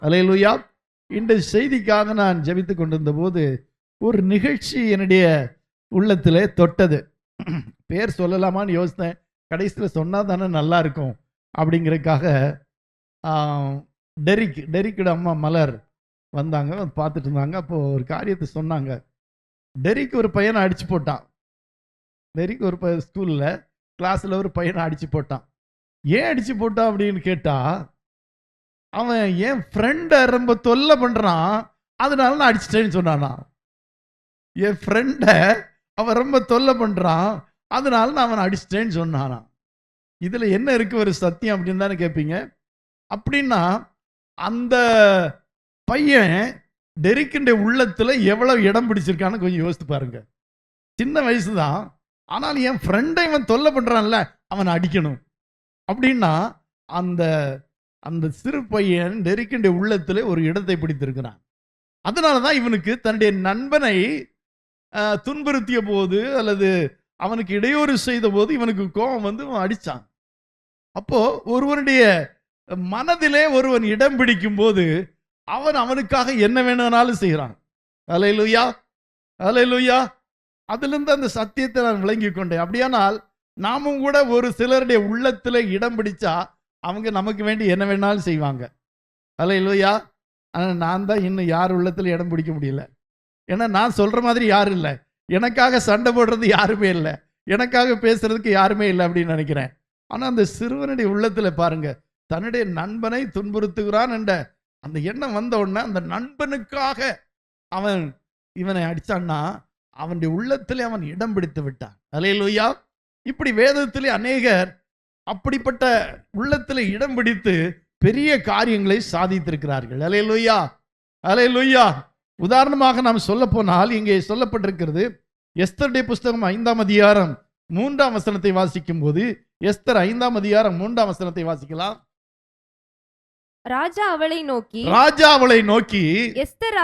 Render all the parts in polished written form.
அல்லேலூயா. இந்த செய்திக்காக நான் ஜெபித்து கொண்டிருந்த போது ஒரு நிகழ்ச்சி என்னுடைய உள்ளத்திலே தொட்டது. பேர் சொல்லலாமான்னு யோசித்தேன். கடைசியில் சொன்னால் தானே நல்லா இருக்கும் அப்படிங்கிறதுக்காக டெரிக்கோட அம்மா மலர் வந்தாங்க, பார்த்துட்டு இருந்தாங்க. அப்போது ஒரு காரியத்தை சொன்னாங்க. டெரிக் ஒரு பையனை அடித்து போட்டான். டெரிக் ஒரு ஸ்கூலில் கிளாஸில் ஒரு பையனை அடித்து போட்டான். ஏன் அடித்து போட்டான் அப்படின்னு கேட்டால், அவன் என் ஃப்ரெண்டை ரொம்ப தொல்லை பண்ணுறான், அதனால நான் அடிச்சிட்டேன்னு சொன்னானா. என் ஃப்ரெண்டை அவன் ரொம்ப தொல்லை பண்ணுறான், அதனால நான் அவனை அடிச்சிட்டேன்னு சொன்னானா. இதில் என்ன இருக்கு ஒரு சத்தியம் அப்படின்னு தானே கேட்பீங்க. அப்படின்னா அந்த பையன் டெரிக்கின்ற உள்ளத்தில் எவ்வளவு இடம் பிடிச்சிருக்கான்னு கொஞ்சம் யோசித்து பாருங்க. சின்ன வயசு தான், ஆனால் என் ஃப்ரெண்டை இவன் தொல்லை பண்ணுறான்ல, அவனை அடிக்கணும் அப்படின்னா அந்த அந்த சிறு பையன் டெரிக்கின்ற உள்ளத்தில் ஒரு இடத்தை பிடித்திருக்கிறான். அதனால தான் இவனுக்கு தன்னுடைய நண்பனை துன்புறுத்திய போது அல்லது அவனுக்கு இடையூறு செய்த போது இவனுக்கு கோபம் வந்து அவன் அடித்தான். அப்போ ஒருவனுடைய மனதிலே ஒருவன் இடம் பிடிக்கும் போது அவனுக்காக என்ன வேணும்னாலும் செய்கிறான். அல்லேலூயா, அல்லேலூயா. அதிலிருந்து அந்த சத்தியத்தை நான் விளங்கி கொண்டேன். அப்படியானால் நாமும் கூட ஒரு சிலருடைய உள்ளத்தில் இடம் பிடிச்சா அவங்க நமக்கு வேண்டி என்ன வேணாலும் செய்வாங்க. அல்லேலூயா. ஆனால் நான் தான் இன்னும் யார் உள்ளத்தில் இடம் பிடிக்க முடியல. ஏன்னா நான் சொல்கிற மாதிரி யாரும் இல்லை, எனக்காக சண்டை போடுறது யாருமே இல்லை, எனக்காக பேசுறதுக்கு யாருமே இல்லை அப்படின்னு நினைக்கிறேன். ஆனால் அந்த சிறுவனுடைய உள்ளத்தில் பாருங்க, தன்னுடைய நண்பனை துன்புறுத்துகிறான் என்ற அந்த எண்ணம் வந்த உடனே அந்த நண்பனுக்காக அவன் இவனை அடித்தான்னா அவனுடைய உள்ளத்திலே அவன் இடம் பிடித்து விட்டான். அல்லேலூயா. இப்படி வேதத்திலே அநேகர் அப்படிப்பட்ட உள்ளத்தில் இடம் பிடித்து பெரிய காரியங்களை சாதித்திருக்கிறார்கள். அல்லேலூயா, அல்லேலூயா. உதாரணமாக நாம் சொல்ல போனால் இங்கே சொல்லப்பட்டிருக்கிறது, எஸ்தருடைய புஸ்தகம் 5ஆம் அதிகாரம் 3ஆம் வசனத்தை வாசிக்கும் போது, எஸ்தர் 5ஆம் அதிகாரம் 3ஆம் வசனத்தை வாசிக்கலாம். ராஜா அவளை நோக்கி எஸ்தர்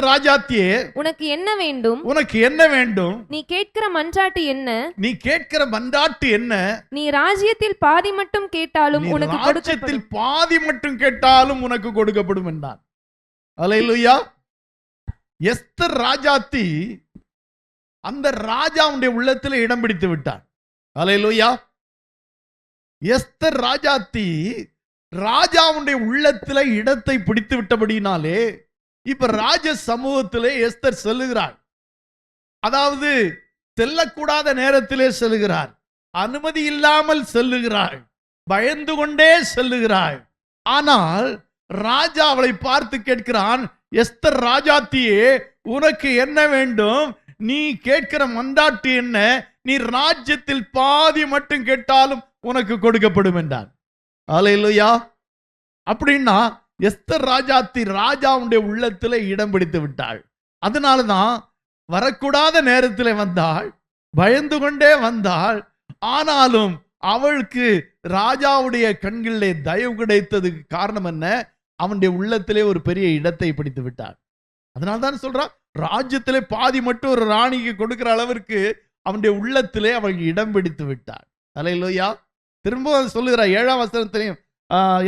ராஜாத்தியே, உனக்கு என்ன வேண்டும்? நீ கேட்கிற மன்றாட்டு என்ன? நீ ராஜ்யத்தில் பாதி மட்டும் கேட்டாலும் உனக்கு கொடுக்கப்படும் என்றான். அல்லேலூயா. எஸ்தர் ராஜாத்தி அந்த ராஜாவுடைய உள்ளத்தில் இடம் பிடித்து விட்டார். அல்லேலூயா. எஸ்தர் ராஜாத்தி ராஜாவுடைய உள்ளத்தில் இடத்தை பிடித்து விட்டபடினாலே இப்ப ராஜ சமூகத்திலே எஸ்தர் செல்லுகிறார். அதாவது செல்லக்கூடாத நேரத்திலே செல்லுகிறார், அனுமதி இல்லாமல் செல்லுகிறாள், பயந்து கொண்டே செல்லுகிறாள். ஆனால் ராஜா அவளை பார்த்து கேட்கிறான், எஸ்தர் ராஜாத்தியே, உனக்கு என்ன வேண்டும்? நீ கேட்கிற மன்றாட்டு என்ன? நீ ராஜ்யத்தில் பாதி மட்டும் கேட்டாலும் உனக்கு கொடுக்கப்படும் என்றான். அல்லேலூயா. அப்படின்னா எஸ்தர் ராஜாத்தி ராஜாவுடைய உள்ளத்தில் இடம் பிடித்து விட்டாள். அதனாலதான் வரக்கூடாத நேரத்தில் வந்தாள், பயந்து கொண்டே வந்தாள். ஆனாலும் அவளுக்கு ராஜாவுடைய கண்களிலே தயவு கிடைத்ததுக்கு காரணம் என்ன? அவனுடைய உள்ளத்திலே ஒரு பெரிய இடத்தை பிடித்து விட்டாள். அதனால்தான் சொல்றான், ராஜ்யத்திலே பாதி மட்டும் ஒரு ராணிக்கு கொடுக்கிற அளவிற்கு அவனுடைய உள்ளத்திலே அவள் இடம் பிடித்து விட்டாள். அல்லேலூயா. திரும்பவும் சொல்லுகிறார் 7ஆம் வசனத்திலையும்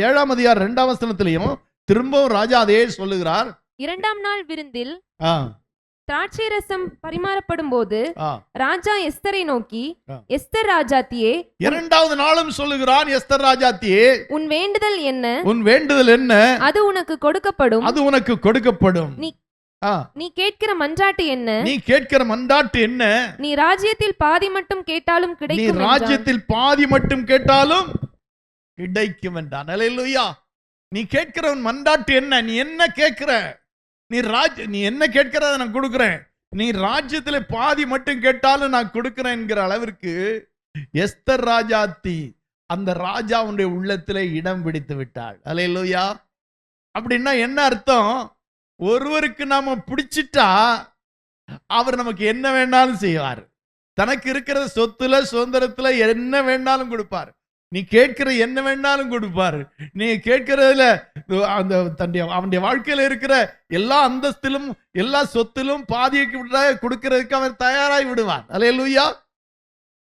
7ஆம் அதிகாரம் 2ஆம் வசனத்திலையும் திரும்பவும் ராஜா அதே சொல்லுகிறார். 2ஆம் நாள் விருந்தில் திராட்சை ரசம் பரிமாறப்படும் போது ராஜா எஸ்தரை நோக்கி, எஸ்தர் ராஜாத்தியே, 2வது நாளும் சொல்லுகிறான், எஸ்தர் ராஜாத்தியே, உன் வேண்டுதல் என்ன? அது உனக்கு கொடுக்கப்படும். நீ கேட்கிற மன்றாட்டு என்ன? நீ ராஜ்யத்தில் பாதி மட்டும் கேட்டாலும் கிடைக்கும் என்றான். அல்லேலூயா. நீ கேட்கிற மன்றாட்டு என்ன? நீ என்ன கேட்கிற? நீ என்ன கேட்கிறத நான் கொடுக்கிறேன். நீ ராஜ்யத்தில் பாதி மட்டும் கேட்டாலும் நான் கொடுக்கிறேன் என்கிற அளவிற்கு எஸ்தர் ராஜாத்தி அந்த ராஜாவுடைய உள்ளத்திலே இடம் பிடித்து விட்டாள். அல்லேலூயா. அப்படின்னா என்ன அர்த்தம்? ஒருவருக்கு நாம பிடிச்சிட்டா அவர் நமக்கு என்ன வேணாலும் செய்வார். தனக்கு இருக்கிற சொத்துல சுதந்திரத்துல என்ன வேணாலும் கொடுப்பார். நீ கேட்கிற என்ன வேணாலும் கொடுப்பாரு. நீ கேட்கிறதுல அந்த அவனுடைய வாழ்க்கையில இருக்கிற எல்லா அந்தஸ்திலும் எல்லா சொத்திலும் பாதிக்கு கொடுக்கிறதுக்கு அவன் தயாராகி விடுவான். அல்லேலூயா.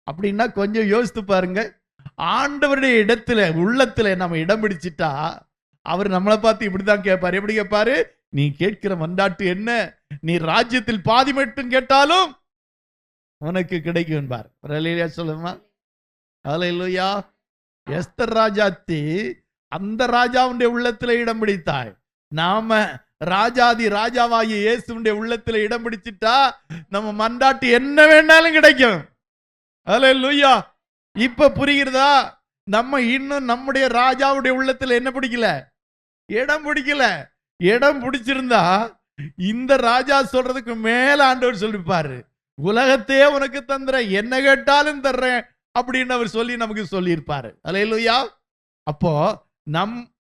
அப்படின்னா கொஞ்சம் யோசித்து பாருங்க, ஆண்டவருடைய இடத்துல உள்ளத்துல நம்ம இடம் பிடிச்சிட்டா அவர் நம்மளை பார்த்து இப்படிதான் கேட்பாரு. எப்படி கேட்பாரு? நீ கேட்கிற மன்றாட்டு என்ன? நீ ராஜ்யத்தில் பாதி மட்டும் கேட்டாலும் உனக்கு கிடைக்கும் என்பார். அல்லேலூயா சொல்லுமா. அல்லேலூயா. எஸ்தர் ராஜாத்தி அந்த ராஜாவுடைய உள்ளத்துல இடம் பிடித்தாள். நாம ராஜாதி ராஜாவாகிய இயேசுடைய உள்ளத்துல இடம் பிடிச்சிட்டா நம்ம மன்றாட்டு என்ன வேணாலும் கிடைக்கும். அல்லேலூயா. இப்ப புரிகிறதா? நம்ம இன்னும் நம்முடைய ராஜாவுடைய உள்ளத்துல என்ன பிடிக்கல? இடம் பிடிக்கல. இடம் பிடிச்சிருந்தா இந்த ராஜா சொல்றதுக்கு மேல ஆண்டவர் சொல்லிப்பாரு, உலகத்தையே உனக்கு தந்துறேன், என்ன கேட்டாலும் தர்றேன் அப்படின்னு அவர் சொல்லி நமக்கு சொல்லியிருப்பாரு. அல்லேலூயா. அப்போ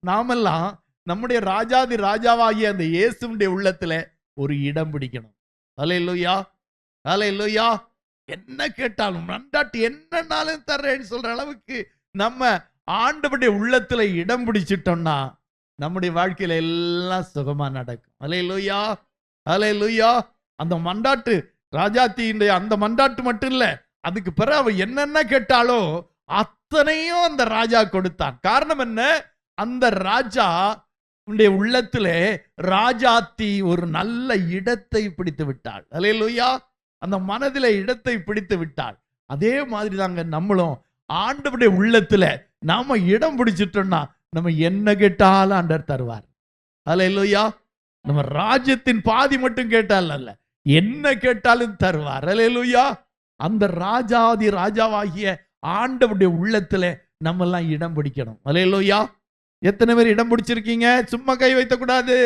நாமெல்லாம் நம்முடைய ராஜாதி ராஜாவாகிய அந்த இயேசுடைய உள்ளத்துல ஒரு இடம் பிடிக்கணும். அல்லேலூயா. அல்லேலூயா. என்ன கேட்டாலும் மன்றாட்டு என்னன்னாலும் தர்றேன்னு சொல்ற அளவுக்கு நம்ம ஆண்டவருடைய உள்ளத்துல இடம் பிடிச்சிட்டோம்னா நம்முடைய வாழ்க்கையில எல்லாம் சுகமா நடக்கும். அல்லேலூயா. அல்லேலூயா. அந்த மன்றாட்டு ராஜாத்தியுடைய அந்த மன்றாட்டு மட்டும் இல்ல, அதுக்கு பிறகு அவ என்னென்ன கேட்டாலோ அத்தனையும் அந்த ராஜா கொடுத்தான். காரணம் என்ன? அந்த ராஜா உள்ளத்திலே ராஜாத்தி ஒரு நல்ல இடத்தை பிடித்து விட்டாள். அல்லேலூயா. அந்த மனதிலே இடத்தை பிடித்து விட்டாள். அதே மாதிரி தாங்க நம்மளும் ஆண்டவருடைய உள்ளத்துல நாம இடம் பிடிச்சிட்டோம்னா நம்ம என்ன கேட்டாலும் ஆண்டவர் தருவார். அல்லேலூயா. நம்ம ராஜ்யத்தின் பாதி மட்டும் கேட்டால் அல்ல, என்ன கேட்டாலும் தருவார். அல்லேலூயா. அந்த ராஜாதி ராஜாவாகிய ஆண்டவருடைய உள்ளத்துல நம்ம எல்லாம் இடம் பிடிக்கணும். அல்லேலூயா. எத்தனை பேர் இடம் பிடிச்சிருக்கீங்க? சும்மா கை வைத்த கூடாது.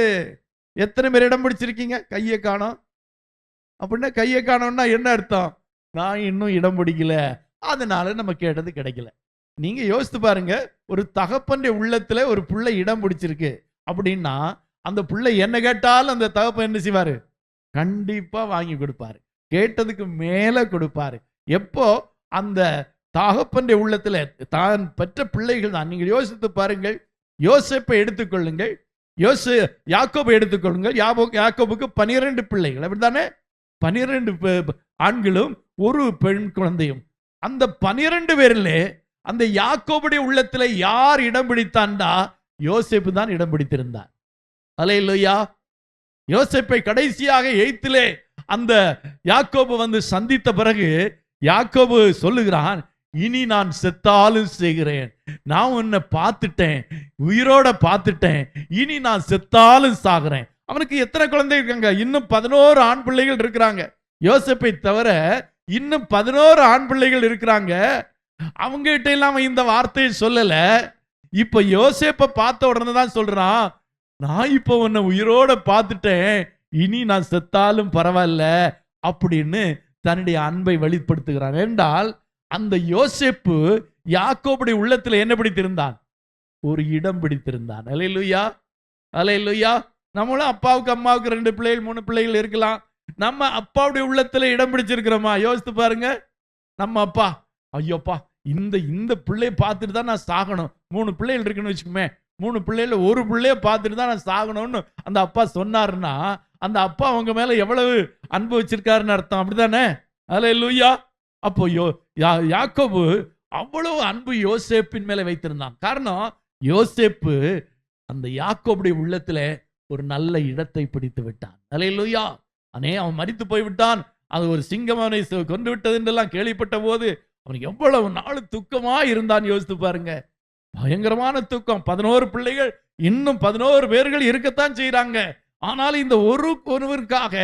எத்தனை பேர் இடம் பிடிச்சிருக்கீங்க? கையை காணோம் அப்படின்னா, கையை காணோம்னா என்ன அர்த்தம்? நான் இன்னும் இடம் பிடிக்கல, அதனால நம்ம கேட்டது கிடைக்கல. நீங்க யோசித்து பாருங்க, ஒரு தகப்பனுடைய உள்ளத்துல ஒரு பிள்ளை இடம் பிடிச்சிருக்கு அப்படின்னா அந்த பிள்ளை என்ன கேட்டாலும் அந்த தகப்பன் என்ன செய்வாரு? கண்டிப்பா வாங்கி கொடுப்பாரு. கேட்டதுக்கு மேல கொடுப்பாரு. எப்போ? அந்த தகப்பனுடைய உள்ளத்துல தான் பெற்ற பிள்ளைகள் தான். நீங்கள் யோசித்து பாருங்கள். யோசேப்பை எடுத்துக்கொள்ளுங்கள், யாக்கோபை எடுத்துக்கொள்ளுங்கள். யாக்கோபுக்கு 12 பிள்ளைகள், அப்படித்தானே? 12 ஆண்களும் ஒரு பெண் குழந்தையும். அந்த 12 பேரில் அந்த யாக்கோபுடைய உள்ளத்துல யார் இடம் பிடித்தான்டா? யோசேப்பு தான் இடம் பிடித்திருந்தார். அல்லேலூயா. யோசேப்பை கடைசியாக எய்த்திலே அந்த யாக்கோபு வந்து சந்தித்த பிறகு யாக்கோபு சொல்லுகிறான், இனி நான் செத்தாலும் செய்கிறேன், நான் உன்னை பார்த்துட்டேன், உயிரோட பார்த்துட்டேன், இனி நான் செத்தாலும் சாகிறேன். அவனுக்கு எத்தனை குழந்தை இருக்காங்க? இன்னும் 11 ஆண் பிள்ளைகள் இருக்கிறாங்க. யோசேப்பை தவிர இன்னும் 11 ஆண் பிள்ளைகள் இருக்கிறாங்க. அவங்க கிட்ட எல்லாம் இந்த வார்த்தையை சொல்லல. இப்ப யோசேப்பை பார்த்த உடனே தான் சொல்றான், நான் இப்ப உன்னை உயிரோட பார்த்துட்டேன், இனி நான் செத்தாலும் பரவாயில்ல அப்படின்னு தன்னுடைய அன்பை வெளிப்படுத்துகிறான். என்றால் அந்த யோசேப்பு யாக்கோபுடைய உள்ளத்துல என்ன பிடித்திருந்தான்? ஒரு இடம் பிடித்திருந்தான். அல்லேலூயா. அல்லேலூயா. நம்மளும் அப்பாவுக்கு அம்மாவுக்கு 2 பிள்ளைகள் 3 பிள்ளைகள் இருக்கலாம். நம்ம அப்பாவுடைய உள்ளத்துல இடம் பிடிச்சிருக்கிறோமா? யோசித்து பாருங்க. நம்ம அப்பா, ஐயோப்பா இந்த பிள்ளைய பார்த்துட்டு தான் நான் சாகணும். 3 பிள்ளைகள் இருக்குன்னு வச்சுக்கோமே, 3 பிள்ளைல ஒரு பிள்ளைய பார்த்துட்டு தான் நான் சாகணும்னு அந்த அப்பா சொன்னாருன்னா அந்த அப்பா அவங்க மேல எவ்வளவு அன்பு வச்சிருக்காருன்னு அர்த்தம். அப்படித்தானே? அல்லேலூயா. அப்போ யாக்கோபு அவ்வளவு அன்பு யோசேப்பின் மேல வைத்திருந்தான். காரணம், யோசேப்பு அந்த யாக்கோபுடைய உள்ளத்துல ஒரு நல்ல இடத்தை பிடித்து விட்டான். அல்லேலூயா. அவன் மரித்து போய்விட்டான், அது ஒரு சிங்கம் அவனை கொண்டு விட்டது என்றெல்லாம் கேள்விப்பட்ட போது அவனுக்கு எவ்வளவு நாள் துக்கமா இருந்தான். யோசித்து பாருங்க. பயங்கரமான துக்கம். 11 பிள்ளைகள், இன்னும் 11 பேர்கள் இருக்கத்தான் செய்யறாங்க. ஆனாலும் இந்த ஒருவருக்காக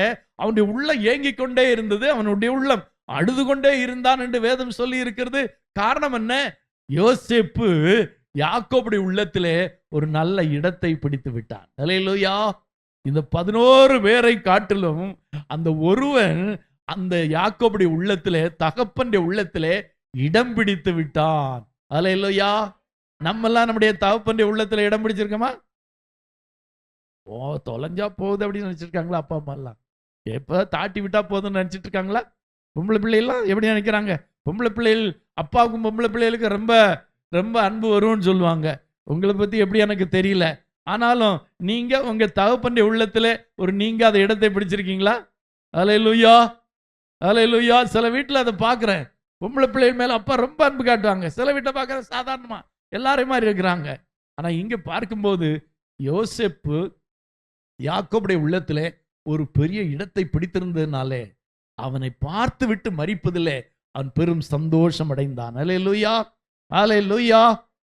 அவனுடைய உள்ளம் ஏங்கிக் கொண்டே இருந்தது. அவனுடைய உள்ளம் அழுது கொண்டே இருந்தான் என்று வேதம் சொல்லி இருக்கிறது. காரணம் என்ன? யோசேப்பு யாக்கோபுடைய உள்ளத்திலே ஒரு நல்ல இடத்தை பிடித்து விட்டான். அல்லேலூயா. இந்த 11 பேரை காட்டிலும் அந்த ஒருவன் அந்த யாக்கோபுடைய உள்ளத்திலே, தகப்பனுடைய உள்ளத்திலே இடம் பிடித்து விட்டான். அல்லேலூயா. நம்ம எல்லாம் நம்முடைய தகப்பனுடைய உள்ளத்துல இடம் பிடிச்சிருக்கோமா? தொலைஞ்சா போகுது அப்படின்னு நினைச்சிருக்காங்களா அப்பா அம்மா எல்லாம்? எப்ப தாட்டி விட்டா போதும்னு நினைச்சிட்டு இருக்காங்களா? பொம்பளை பிள்ளைகள்லாம் எப்படி நினைக்கிறாங்க? பொம்பளை பிள்ளைகள், அப்பாவுக்கும் பொம்பளை பிள்ளைகளுக்கு ரொம்ப ரொம்ப அன்பு வரும்னு சொல்லுவாங்க. உங்களை பத்தி எப்படி எனக்கு தெரியல. ஆனாலும் நீங்க உங்க தகப்பனுடைய உள்ளத்துல ஒரு நீங்காத இடத்தை பிடிச்சிருக்கீங்களா? அல்லேலூயா. அல்லேலூயா. சில வீட்டுல அதை பாக்குறேன். பொம்பளை பிள்ளைகள் மேல அப்பா ரொம்ப அன்பு காட்டுவாங்க. சில வீட்டை பாக்குற சாதாரணமா எல்லாரும் மாதிரி இருக்கிறாங்க. ஆனா இங்க பார்க்கும்போது யோசேப்பு யாக்கோபுடைய உள்ளத்திலே ஒரு பெரிய இடத்தை பிடித்திருந்ததுனாலே அவனை பார்த்து விட்டு மரிப்பதிலே அவன் பெரும் சந்தோஷம் அடைந்தான். அல்லேலூயா, அல்லேலூயா,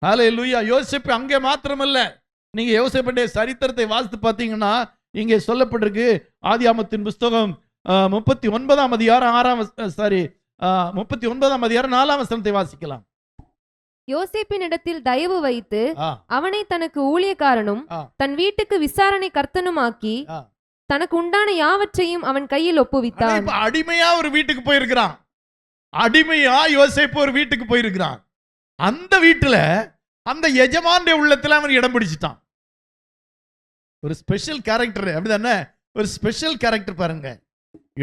அல்லேலூயா. யோசேப்பு அங்கே மாத்திரமல்ல, நீங்க யோசேப்புடைய சரித்திரத்தை வாசித்து பார்த்தீங்கன்னா இங்கே சொல்லப்பட்டிருக்கு. ஆதியாகமத்தின் புஸ்தகம் 39ஆம் அதிகாரம் 39ஆம் அதிகாரம் 4ஆம் வசனத்தை வாசிக்கலாம். யோசேப்பின் இடத்தில் தயவு வைத்து அவனை தனக்கு ஊழியக்காரனும் தன் வீட்டுக்கு விசாரணை கர்த்தனுமாக்கி தனக்கு உண்டான யாவற்றையும் அவன் கையில் ஒப்புவித்தான். அடிமையா ஒரு வீட்டுக்கு போயிருக்கிறான். அடிமையா யோசேப்பு ஒரு வீட்டுக்கு போயிருக்கிறான். அந்த வீட்டுல அந்த எஜமானுடைய உள்ளத்துல அவன் இடம் பிடிச்சிட்டான். ஒரு ஸ்பெஷல் கேரக்டர், அப்படிதானே? ஒரு ஸ்பெஷல் கேரக்டர் பாருங்க.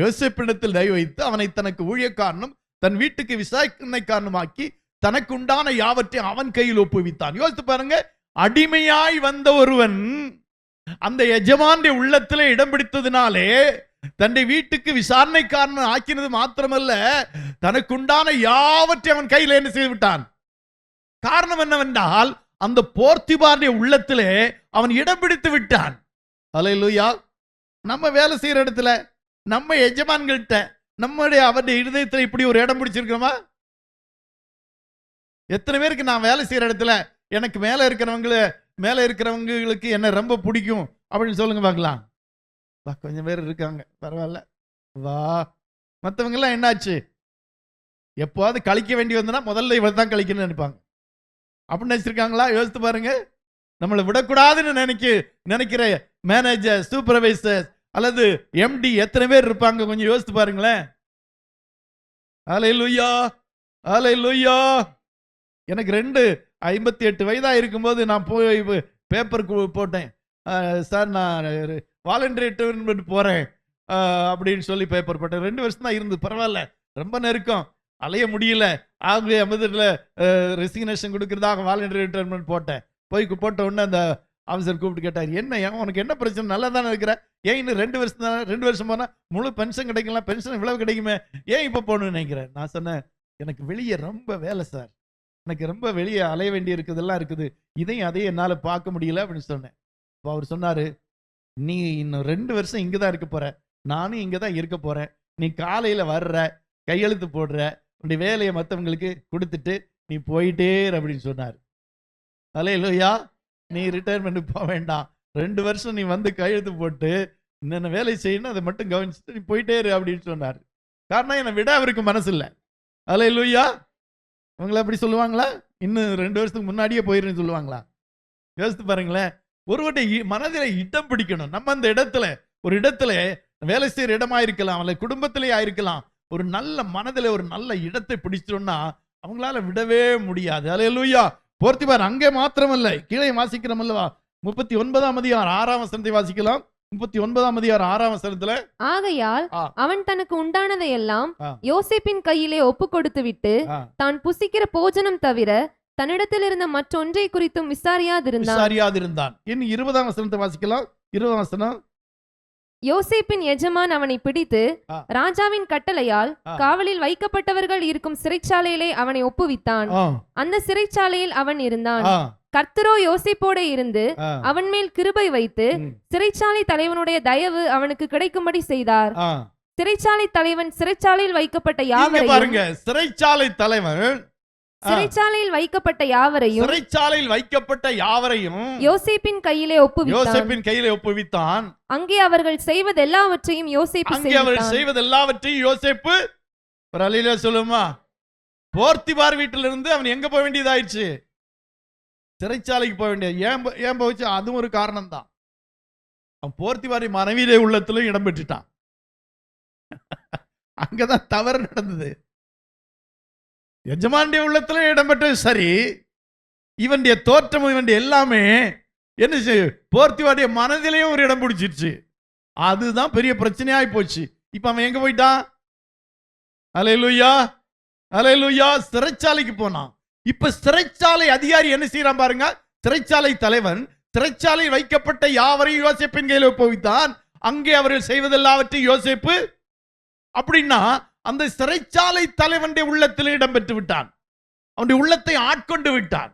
யோசேப்பிடத்தில் தயவு வைத்து அவனை தனக்கு ஊழியக்காரனும் தன் வீட்டுக்கு விசாரணைக்காரனுமாக்கி தனக்கு உண்டான யாவற்றையும் அவன் கையில் ஒப்புவித்தான். யோசித்து பாருங்க, அடிமையாய் வந்த ஒருவன் அந்த எஜமானுடைய உள்ளத்திலே இடம் பிடித்ததினாலே தன்னை வீட்டுக்கு விசாரணைக்காரன் ஆக்கினது மாத்திரமல்ல, தனக்கு உண்டான யாவற்றையும் அவன் கையில் என்ன செய்து விட்டான். காரணம் என்னவென்றால் அந்த போர்த்திபாருடைய உள்ளத்திலே அவன் இடம் பிடித்து விட்டான். அல்லேலூயா. நம்ம வேலை செய்யற இடத்துல நம்ம எஜமான்கள்கிட்ட நம்முடைய அவருடைய இருதயத்தில் இப்படி ஒரு இடம் பிடிச்சிருக்கிறோமா? எத்தனை பேருக்கு நான் வேலை செய்யற இடத்துல எனக்கு மேல இருக்கிறவங்களுக்கு என்ன ரொம்ப பிடிக்கும் அப்படின்னு சொல்லுங்க பார்க்கலாம். கொஞ்சம் பேர் இருக்காங்க, பரவாயில்ல. வா, மற்றவங்க எல்லாம் என்னாச்சு, எப்போவாது கழிக்க வேண்டி வந்தனா முதல்ல இவள் தான் கழிக்கணும்னு நினைப்பாங்க. அப்படின்னு நினைச்சிருக்காங்களா? யோசித்து பாருங்க. நம்மளை விடக்கூடாதுன்னு நினைக்கிற மேனேஜர், சூப்பர்வைசர் அல்லது எம்டி எத்தனை பேர் இருப்பாங்க? கொஞ்சம் யோசித்து பாருங்களேன். அல்லேலூயா, அல்லேலூயா. எனக்கு 58 வயதா இருக்கும்போது நான் போய் பேப்பருக்கு போட்டேன், சார் நான் வாலண்டரி ரிட்டையர்மெண்ட் போறேன் அப்படின்னு சொல்லி பேப்பர் போட்டேன். 2 வருஷம் தான் இருந்து, பரவாயில்ல, ரொம்ப நெருக்கம், அலைய முடியல. ஆகவே ரெசிக்னேஷன் கொடுக்கறதாக வாலண்டரி ரிட்டையர்மெண்ட் போட்டேன். போட்ட உடனே அந்த ஆஃபீஸர் கூப்பிட்டு கேட்டார், என்ன உனக்கு என்ன பிரச்சனை, நல்லா தானே இருக்கிற, ஏன் இன்னும் 2 வருஷம் தானே, 2 வருஷம் போனால் முழு பென்ஷன் கிடைக்கலாம், பென்ஷன் இவ்வளவு கிடைக்குமே, ஏன் இப்போ போகணும்னு நினைக்கிறேன். நான் சொன்னேன், எனக்கு வெளியே ரொம்ப வேலை சார், எனக்கு ரொம்ப வெளியே அலைய வேண்டி இருக்குதெல்லாம் இருக்குது, அதையும் என்னால் பார்க்க முடியல அப்படின்னு சொன்னேன். இப்போ அவர் சொன்னார், நீ இன்னும் 2 வருஷம் இங்கே தான் இருக்க போற, நானும் இங்கே தான் இருக்க போறேன், நீ காலையில் வர்ற, கையெழுத்து போடுற, உன்னுடைய வேலையை மற்றவங்களுக்கு கொடுத்துட்டு நீ போயிட்டே அப்படின்னு சொன்னார். அல்லேலூயா. நீ ரிட்டையர்மெண்ட் போக வேண்டாம், 2 வருஷம் நீ வந்து கையெழுத்து போட்டு என்னென்ன வேலை செய்யணும் அதை மட்டும் கவனிச்சுட்டு நீ போயிட்டே இரு அப்படின்னு சொன்னார். காரணம் என்னை விட அவருக்கு மனசு இல்லை. அல்லேலூயா. அவங்கள அப்படி சொல்லுவாங்களா? இன்னும் 2 வருஷத்துக்கு முன்னாடியே போயிருன்னு சொல்லுவாங்களா? யோசித்து பாருங்களேன். ஒருவருடைய மனதில் இடம் பிடிக்கணும். நம்ம அந்த இடத்துல ஒரு இடத்துல வேலை செய்யற இடமா இருக்கலாம், அல்ல குடும்பத்திலே ஆயிருக்கலாம், ஒரு நல்ல மனதில் ஒரு நல்ல இடத்தை பிடிச்சிட்டோம்னா அவங்களால விடவே முடியாது. அல்லேலூயா. போர்த்திபார் அங்கே மாத்திரமல்ல, கீழே வாசிக்கிறோம் அல்லவா, 39ஆம் அதிகாரம் 6ஆம் வசனத்தை வாசிக்கலாம். 39ஆம் அதிகாரம் 6ஆம் வசனத்துல, ஆகையால் அவன் தனக்கு உண்டானதை எல்லாம் யோசேப்பின் கையிலே ஒப்பு கொடுத்து விட்டு தான் புசிக்கிற போஜனம் தவிர தன்னிடத்தில் இருந்த மற்றொன்றை குறித்தும் விசாரியாதிருந்தான். இனி 20ஆம் வசனத்தை வாசிக்கலாம். 20ஆம் வசனம், யோசேப்பின் எஜமான் அவனை பிடித்து ராஜாவின் கட்டளையால் காவலில் வைக்கப்பட்டவர்கள் இருக்கும் சிறைச்சாலையிலே அவனை ஒப்புவித்தான். அந்த சிறைச்சாலையில் அவன் இருந்தான். கர்த்தரோ யோசேப்போட இருந்து அவன் மேல் கிருபை வைத்து சிறைச்சாலை தலைவனுடைய தயவு அவனுக்கு கிடைக்கும்படி செய்தார். சிறைச்சாலை தலைவன் சிறைச்சாலையில் வைக்கப்பட்ட சிறைச்சாலையில் வைக்கப்பட்ட யாவரையும் யோசேப்பின் கையிலே ஒப்புவித்தான். அங்கே அவர்கள் செய்வதெல்லாவற்றையும் யோசேப்பு ஒரு அலையில சொல்லுமா, போர்த்திபார் வீட்டிலிருந்து அவன் எங்க போக வேண்டியதாயிடுச்சு? சிறைச்சாலைக்கு போக வேண்டிய. ஏன் போச்சு? அதுவும் ஒரு காரணம் தான். அவன் போர்த்திபாரி மனைவியிலே உள்ளத்திலும் இடம் பெற்றுட்டான். அங்கதான் தவறு நடந்தது. எஜமானுடைய உள்ளத்துல இடம் பெற்றது சரி, இவனுடைய தோற்றம் இவனுடைய எல்லாமே என்ன செய்யும், போர்த்திபாரிய மனதிலேயும் ஒரு இடம் பிடிச்சிருச்சு. அதுதான் பெரிய பிரச்சனையாய் போச்சு. இப்ப அவன் எங்க போயிட்டான்? அல்லேலூயா, அல்லேலூயா. சிறைச்சாலைக்கு போனான். இப்ப சிறைச்சாலை அதிகாரி என்ன செய்யறான் பாருங்க. சிறைச்சாலை தலைவன் சிறைச்சாலையில் வைக்கப்பட்ட யாவரையும் யோசேப்பின் கையில் ஒப்புவித்தான். அங்கே அவர்கள் செய்வதெல்லாவற்றையும் யோசேப்பு. அப்படின்னா அந்த சிறைச்சாலை தலைவனுடைய உள்ளத்தில் இடம் பெற்று விட்டான். அவனுடைய உள்ளத்தை ஆட்கொண்டு விட்டான்.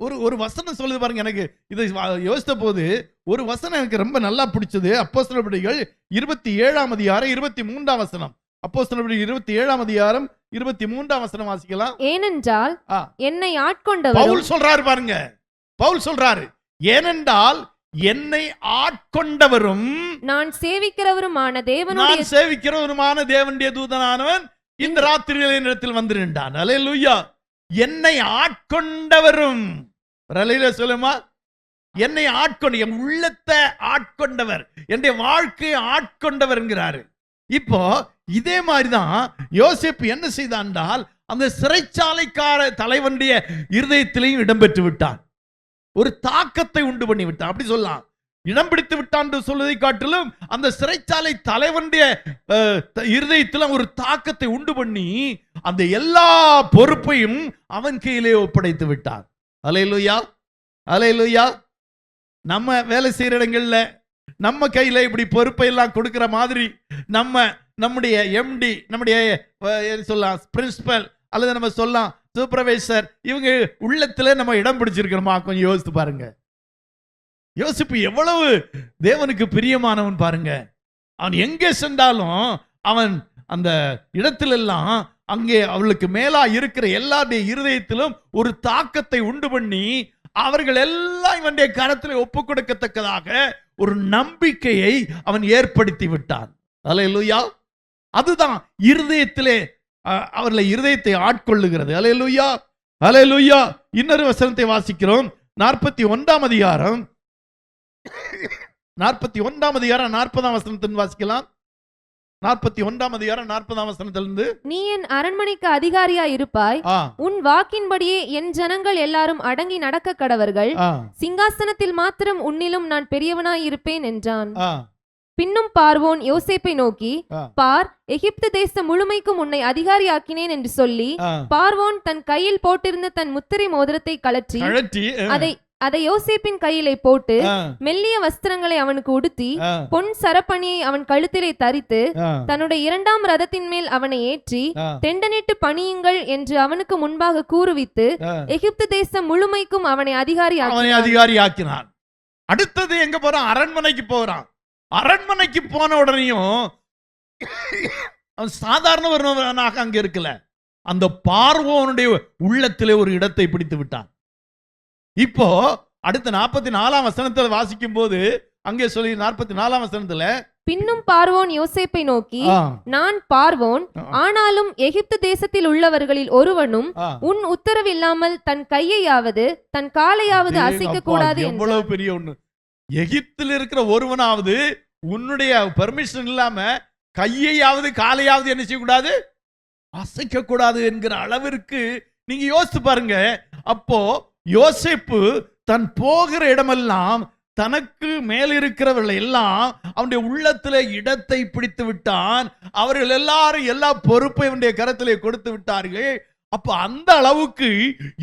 ஒரு வசனம் சொல்லுது பாருங்க. எனக்கு இதை யோசித்த போது ஒரு வசனம் எனக்கு ரொம்ப நல்லா பிடிச்சது. அப்போஸ்தலர் நடபடிகள் 27ஆம் அதிகாரம் 23ஆம் வசனம். அப்போஸ்தலர் நடபடிகள் 27ஆம் அதிகாரம் 23ஆம் வசனம் வாசிக்கலாம். ஏனென்றால் என்னை ஆட்கொண்டவர், பவுல் சொல்றாரு பாருங்க, பவுல் சொல்றாரு, ஏனென்றால் என்னை ஆட்கொண்டவரும் நான் சேவிக்கிறவருமான தேவனுடைய தூதனானவன் இந்த ராத்திரியில் என்னிடத்தில் வந்து நின்றான். அல்லேலூயா. என்னை ஆட்கொண்டவரும், சொல்லுமா, என்னை ஆட்கொண்டு, என் உள்ளத்தை ஆட்கொண்டவர், என்னுடைய வாழ்க்கையை ஆட்கொண்டவர் என்கிறாரு. இப்போ இதே மாதிரிதான் யோசேப்பு என்ன செய்தான், அந்த சிறைச்சாலைக்கார தலைவனுடைய இருதயத்திலையும் இடம்பெற்று விட்டான். ஒரு தாக்கத்தை உண்டு பண்ணி விட்டான், அப்படி சொல்லலாம். இடம் பிடித்து விட்டான் சொல்வதை காட்டிலும் அந்த சிறைச்சாலை தலைவனுடைய இருதயத்தில் ஒரு தாக்கத்தை உண்டு பண்ணி அந்த எல்லா பொறுப்பையும் அவன் கையிலே ஒப்படைத்து விட்டான். அல்லேலூயா, அல்லேலூயா. நம்ம வேலை செய்யற இடங்கள்ல நம்ம கையில இப்படி பொறுப்பை எல்லாம் கொடுக்கிற மாதிரி நம்முடைய எம்டி, நம்முடைய சொல்லலாம் பிரின்சிபல், அல்லது நம்ம சொல்லலாம் சூப்பர்வைசர், இவங்க உள்ளத்துல நம்ம இடம் பிடிச்சிருக்கிறோமா? கொஞ்சம் யோசித்து பாருங்க. யோசிப்பு எவ்வளவு தேவனுக்கு பிரியமானவன் பாருங்க. அவன் எங்கே சென்றாலும் அவன் அந்த இடத்திலெல்லாம் அங்கே அவளுக்கு மேலா இருக்கிற எல்லாருடைய இருதயத்திலும் ஒரு தாக்கத்தை உண்டு பண்ணி அவர்கள் எல்லாம் இவனுடைய கரத்தில் ஒப்பு கொடுக்கத்தக்கதாக ஒரு நம்பிக்கையை அவன் ஏற்படுத்தி விட்டான். அல்லேலூயா. அதுதான் இருதயத்திலே அவர்களை இருதயத்தை ஆட்கொள்ளுகிறது. அல்லேலூயா, அல்லேலூயா. இன்னொரு வசனத்தை வாசிக்கிறோம். 41ஆம் அதிகாரம் 40ஆம் வசனத்திலிருந்து வாசிக்கலாம். 41ஆம் அதிகாரம் 40ஆம் வசனத்திலிருந்து, நீ என் அரண்மனைக்கு அதிகாரியா இருப்பாய், உன் வாக்கின்படியே என் ஜனங்கள் எல்லாரும் அடங்கி நடக்க கடவர்கள், சிங்காசனத்தில் மாத்திரம் உன்னிலும் நான் பெரியவனாய் இருப்பேன் என்றான். பின்னும் பார்வோன் யோசேப்பை நோக்கி, பார், எகிப்து தேசம் முழுமைக்கும் உன்னை அதிகாரியாக்கினேன் என்று சொல்லி, பார்வோன் தன் கையில் போட்டிருந்த தன் முத்திரை மோதிரத்தை கழற்றி அதை யோசேப்பின் கையிலே போட்டு மெல்லிய வஸ்திரங்களை அவனுக்கு உடுத்தி பொன் சரப்பணியை அவன் கழுத்திலே தரித்து தன்னுடைய 2ஆம் ரதத்தின் மேல் அவனை ஏற்றி தெண்டனிட்டு பணியுங்கள் என்று அவனுக்கு முன்பாக கூறுவித்து எகிப்து தேசம் முழுமைக்கும் அவனை அதிகாரியாக்கினான். அடுத்தது எங்க போறான்? அரண்மனைக்கு போறான். அரண்மனைக்கு போன உடனேயும் அவன் சாதாரண ஒருவனாக அங்க இருக்கல. அந்த பார்வோனுடைய உள்ளத்திலே ஒரு இடத்தை பிடித்து விட்டான். இப்போ அடுத்த 44ஆம் வசனத்தில் வாசிக்கும் போது அங்கே சொல்லி 44ஆம் வசனத்துல, பின்னும் பார்வோன் யோசேப்பை நோக்கி, நான் பார்வோன், ஆனாலும் எகிப்து தேசத்தில் உள்ளவர்களில் ஒருவனும் உன் உத்தரவில்லாமல் தன் கையையாவது தன் காலையாவது அசைக்க கூடாது. எவ்வளவு பெரிய ஒண்ணு! எகிப்தில் இருக்கிற ஒருவனாவது உன்னுடைய பெர்மிஷன் இல்லாம கையையாவது காலையாவது என்ன செய்யக்கூடாது, அசைக்க கூடாது என்கிற அளவிற்கு நீங்க யோசித்து பாருங்க. அப்போ யோசேப்பு தன் போகிற இடமெல்லாம் தனக்கு மேல் இருக்கிறவர்கள் எல்லாம் அவனுடைய உள்ளத்திலே இடத்தை பிடித்து விட்டான். அவர்கள் எல்லாரும் எல்லா பொறுப்பை அவனுடைய கரத்திலே கொடுத்து விட்டார்கள். அப்ப அந்த அளவுக்கு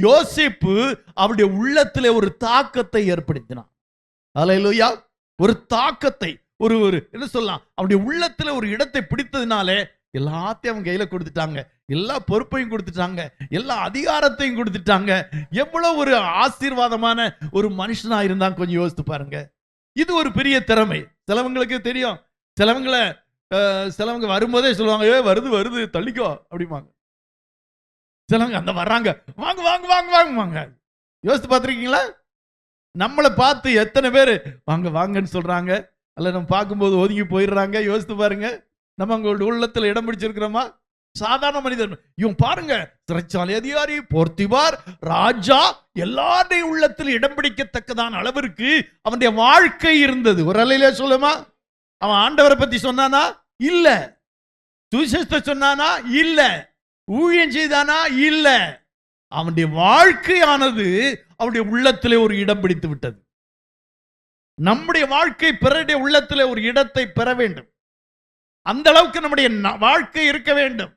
யோசேப்பு அவருடைய உள்ளத்திலே ஒரு தாக்கத்தை ஏற்படுத்தினான். அல்லேலூயா. ஒரு தாக்கத்தை, ஒரு என்ன சொல்லலாம், அவருடைய உள்ளத்துல ஒரு இடத்தை பிடித்ததுனாலே எல்லாத்தையும் அவங்க கையில கொடுத்துட்டாங்க, எல்லா பொறுப்பையும் கொடுத்துட்டாங்க, எல்லா அதிகாரத்தையும் கொடுத்துட்டாங்க. எவ்வளவு ஒரு ஆசீர்வாதமான ஒரு மனுஷனா இருந்தான் கொஞ்சம் யோசித்து பாருங்க. இது ஒரு பெரிய திறமை. சிலவங்களுக்கு தெரியும், சிலவங்க வரும்போதே சொல்லுவாங்க, வருது வருது தள்ளிக்கோ அப்படிமாங்க. சிலவங்க அந்த வர்றாங்க, வாங்க வாங்க வாங்க வாங்குவாங்க. யோசித்து பார்த்துருக்கீங்களா? நம்மளை பார்த்து எத்தனை பேர் வாங்க வாங்கன்னு சொல்றாங்க, அல்ல நம்ம பார்க்கும்போது ஒதுங்கி போயிடுறாங்க. யோசித்து பாருங்க, நம்ம உங்களோட உள்ளத்துல இடம் பிடிச்சிருக்கிறோமா? சாதாரண மனிதன் இவன் பாருங்க, சிறைச்சாலை அதிகாரி, போர்த்திபார், ராஜா, எல்லாருடைய உள்ளத்தில் இடம் பிடிக்கத்தக்கதான அளவிற்கு அவனுடைய வாழ்க்கை இருந்தது. ஒரு அலையிலே சொல்லுமா? அவன் ஆண்டவரை பத்தி சொன்னானா? இல்ல. சுவிசேஷத்தை சொன்னானா? இல்ல. ஊழியம் செய்தானா? இல்ல. அவனுடைய வாழ்க்கையானது அவனுடைய உள்ளத்திலே ஒரு இடம் பிடித்து விட்டது. நம்முடைய வாழ்க்கை பிறருடைய உள்ளத்திலே ஒரு இடத்தை பெற வேண்டும். அந்த அளவுக்கு நம்முடைய வாழ்க்கை இருக்க வேண்டும்.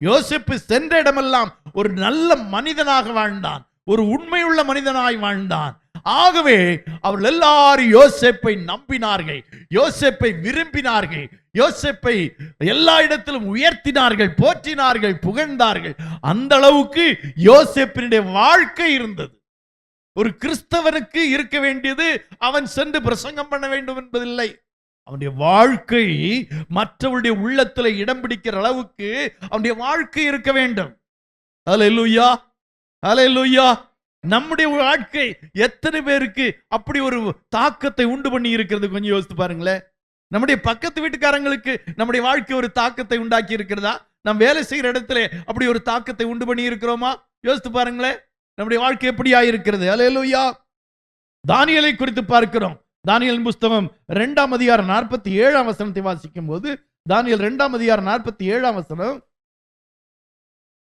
யோசேப்பு சென்ற இடமெல்லாம் ஒரு நல்ல மனிதனாக வாழ்ந்தான், ஒரு உண்மையுள்ள மனிதனாய் வாழ்ந்தான். ஆகவே அவர்கள் எல்லாரும் யோசேப்பை நம்பினார்கள், யோசேப்பை விரும்பினார்கள், யோசேப்பை எல்லா இடத்திலும் உயர்த்தினார்கள், போற்றினார்கள், புகழ்ந்தார்கள். அந்த அளவுக்கு யோசேப்பினுடைய வாழ்க்கை இருந்தது. ஒரு கிறிஸ்தவனுக்கு இருக்க வேண்டியது அவன் சென்று பிரசங்கம் பண்ண வேண்டும் என்பதில்லை. அவனுடைய வாழ்க்கை மற்றவருடைய உள்ளத்துல இடம் பிடிக்கிற அளவுக்கு அவனுடைய வாழ்க்கை இருக்க வேண்டும். ஹல்லேலூயா, ஹல்லேலூயா. நம்முடைய வாழ்க்கை எத்தனை பேருக்கு அப்படி ஒரு தாக்கத்தை உண்டு பண்ணி இருக்கிறது? கொஞ்சம் யோசித்து பாருங்களேன். நம்முடைய பக்கத்து வீட்டுக்காரங்களுக்கு நம்முடைய வாழ்க்கை ஒரு தாக்கத்தை உண்டாக்கி இருக்கிறதா? நாம் வேலை செய்கிற இடத்துல அப்படி ஒரு தாக்கத்தை உண்டு பண்ணி இருக்கிறோமா? யோசித்து பாருங்களேன், நம்முடைய வாழ்க்கை எப்படி ஆயிருக்கிறது. ஹல்லேலூயா. தானியேலை குறித்து பார்க்கிறோம். தானியேல் புஸ்தகம் 2ஆம் அதிகாரம் 47ஆம் வசனத்தை வாசிக்கும் போது, தானியேல் 2ஆம் அதிகாரம் 47ஆம் வசனம்.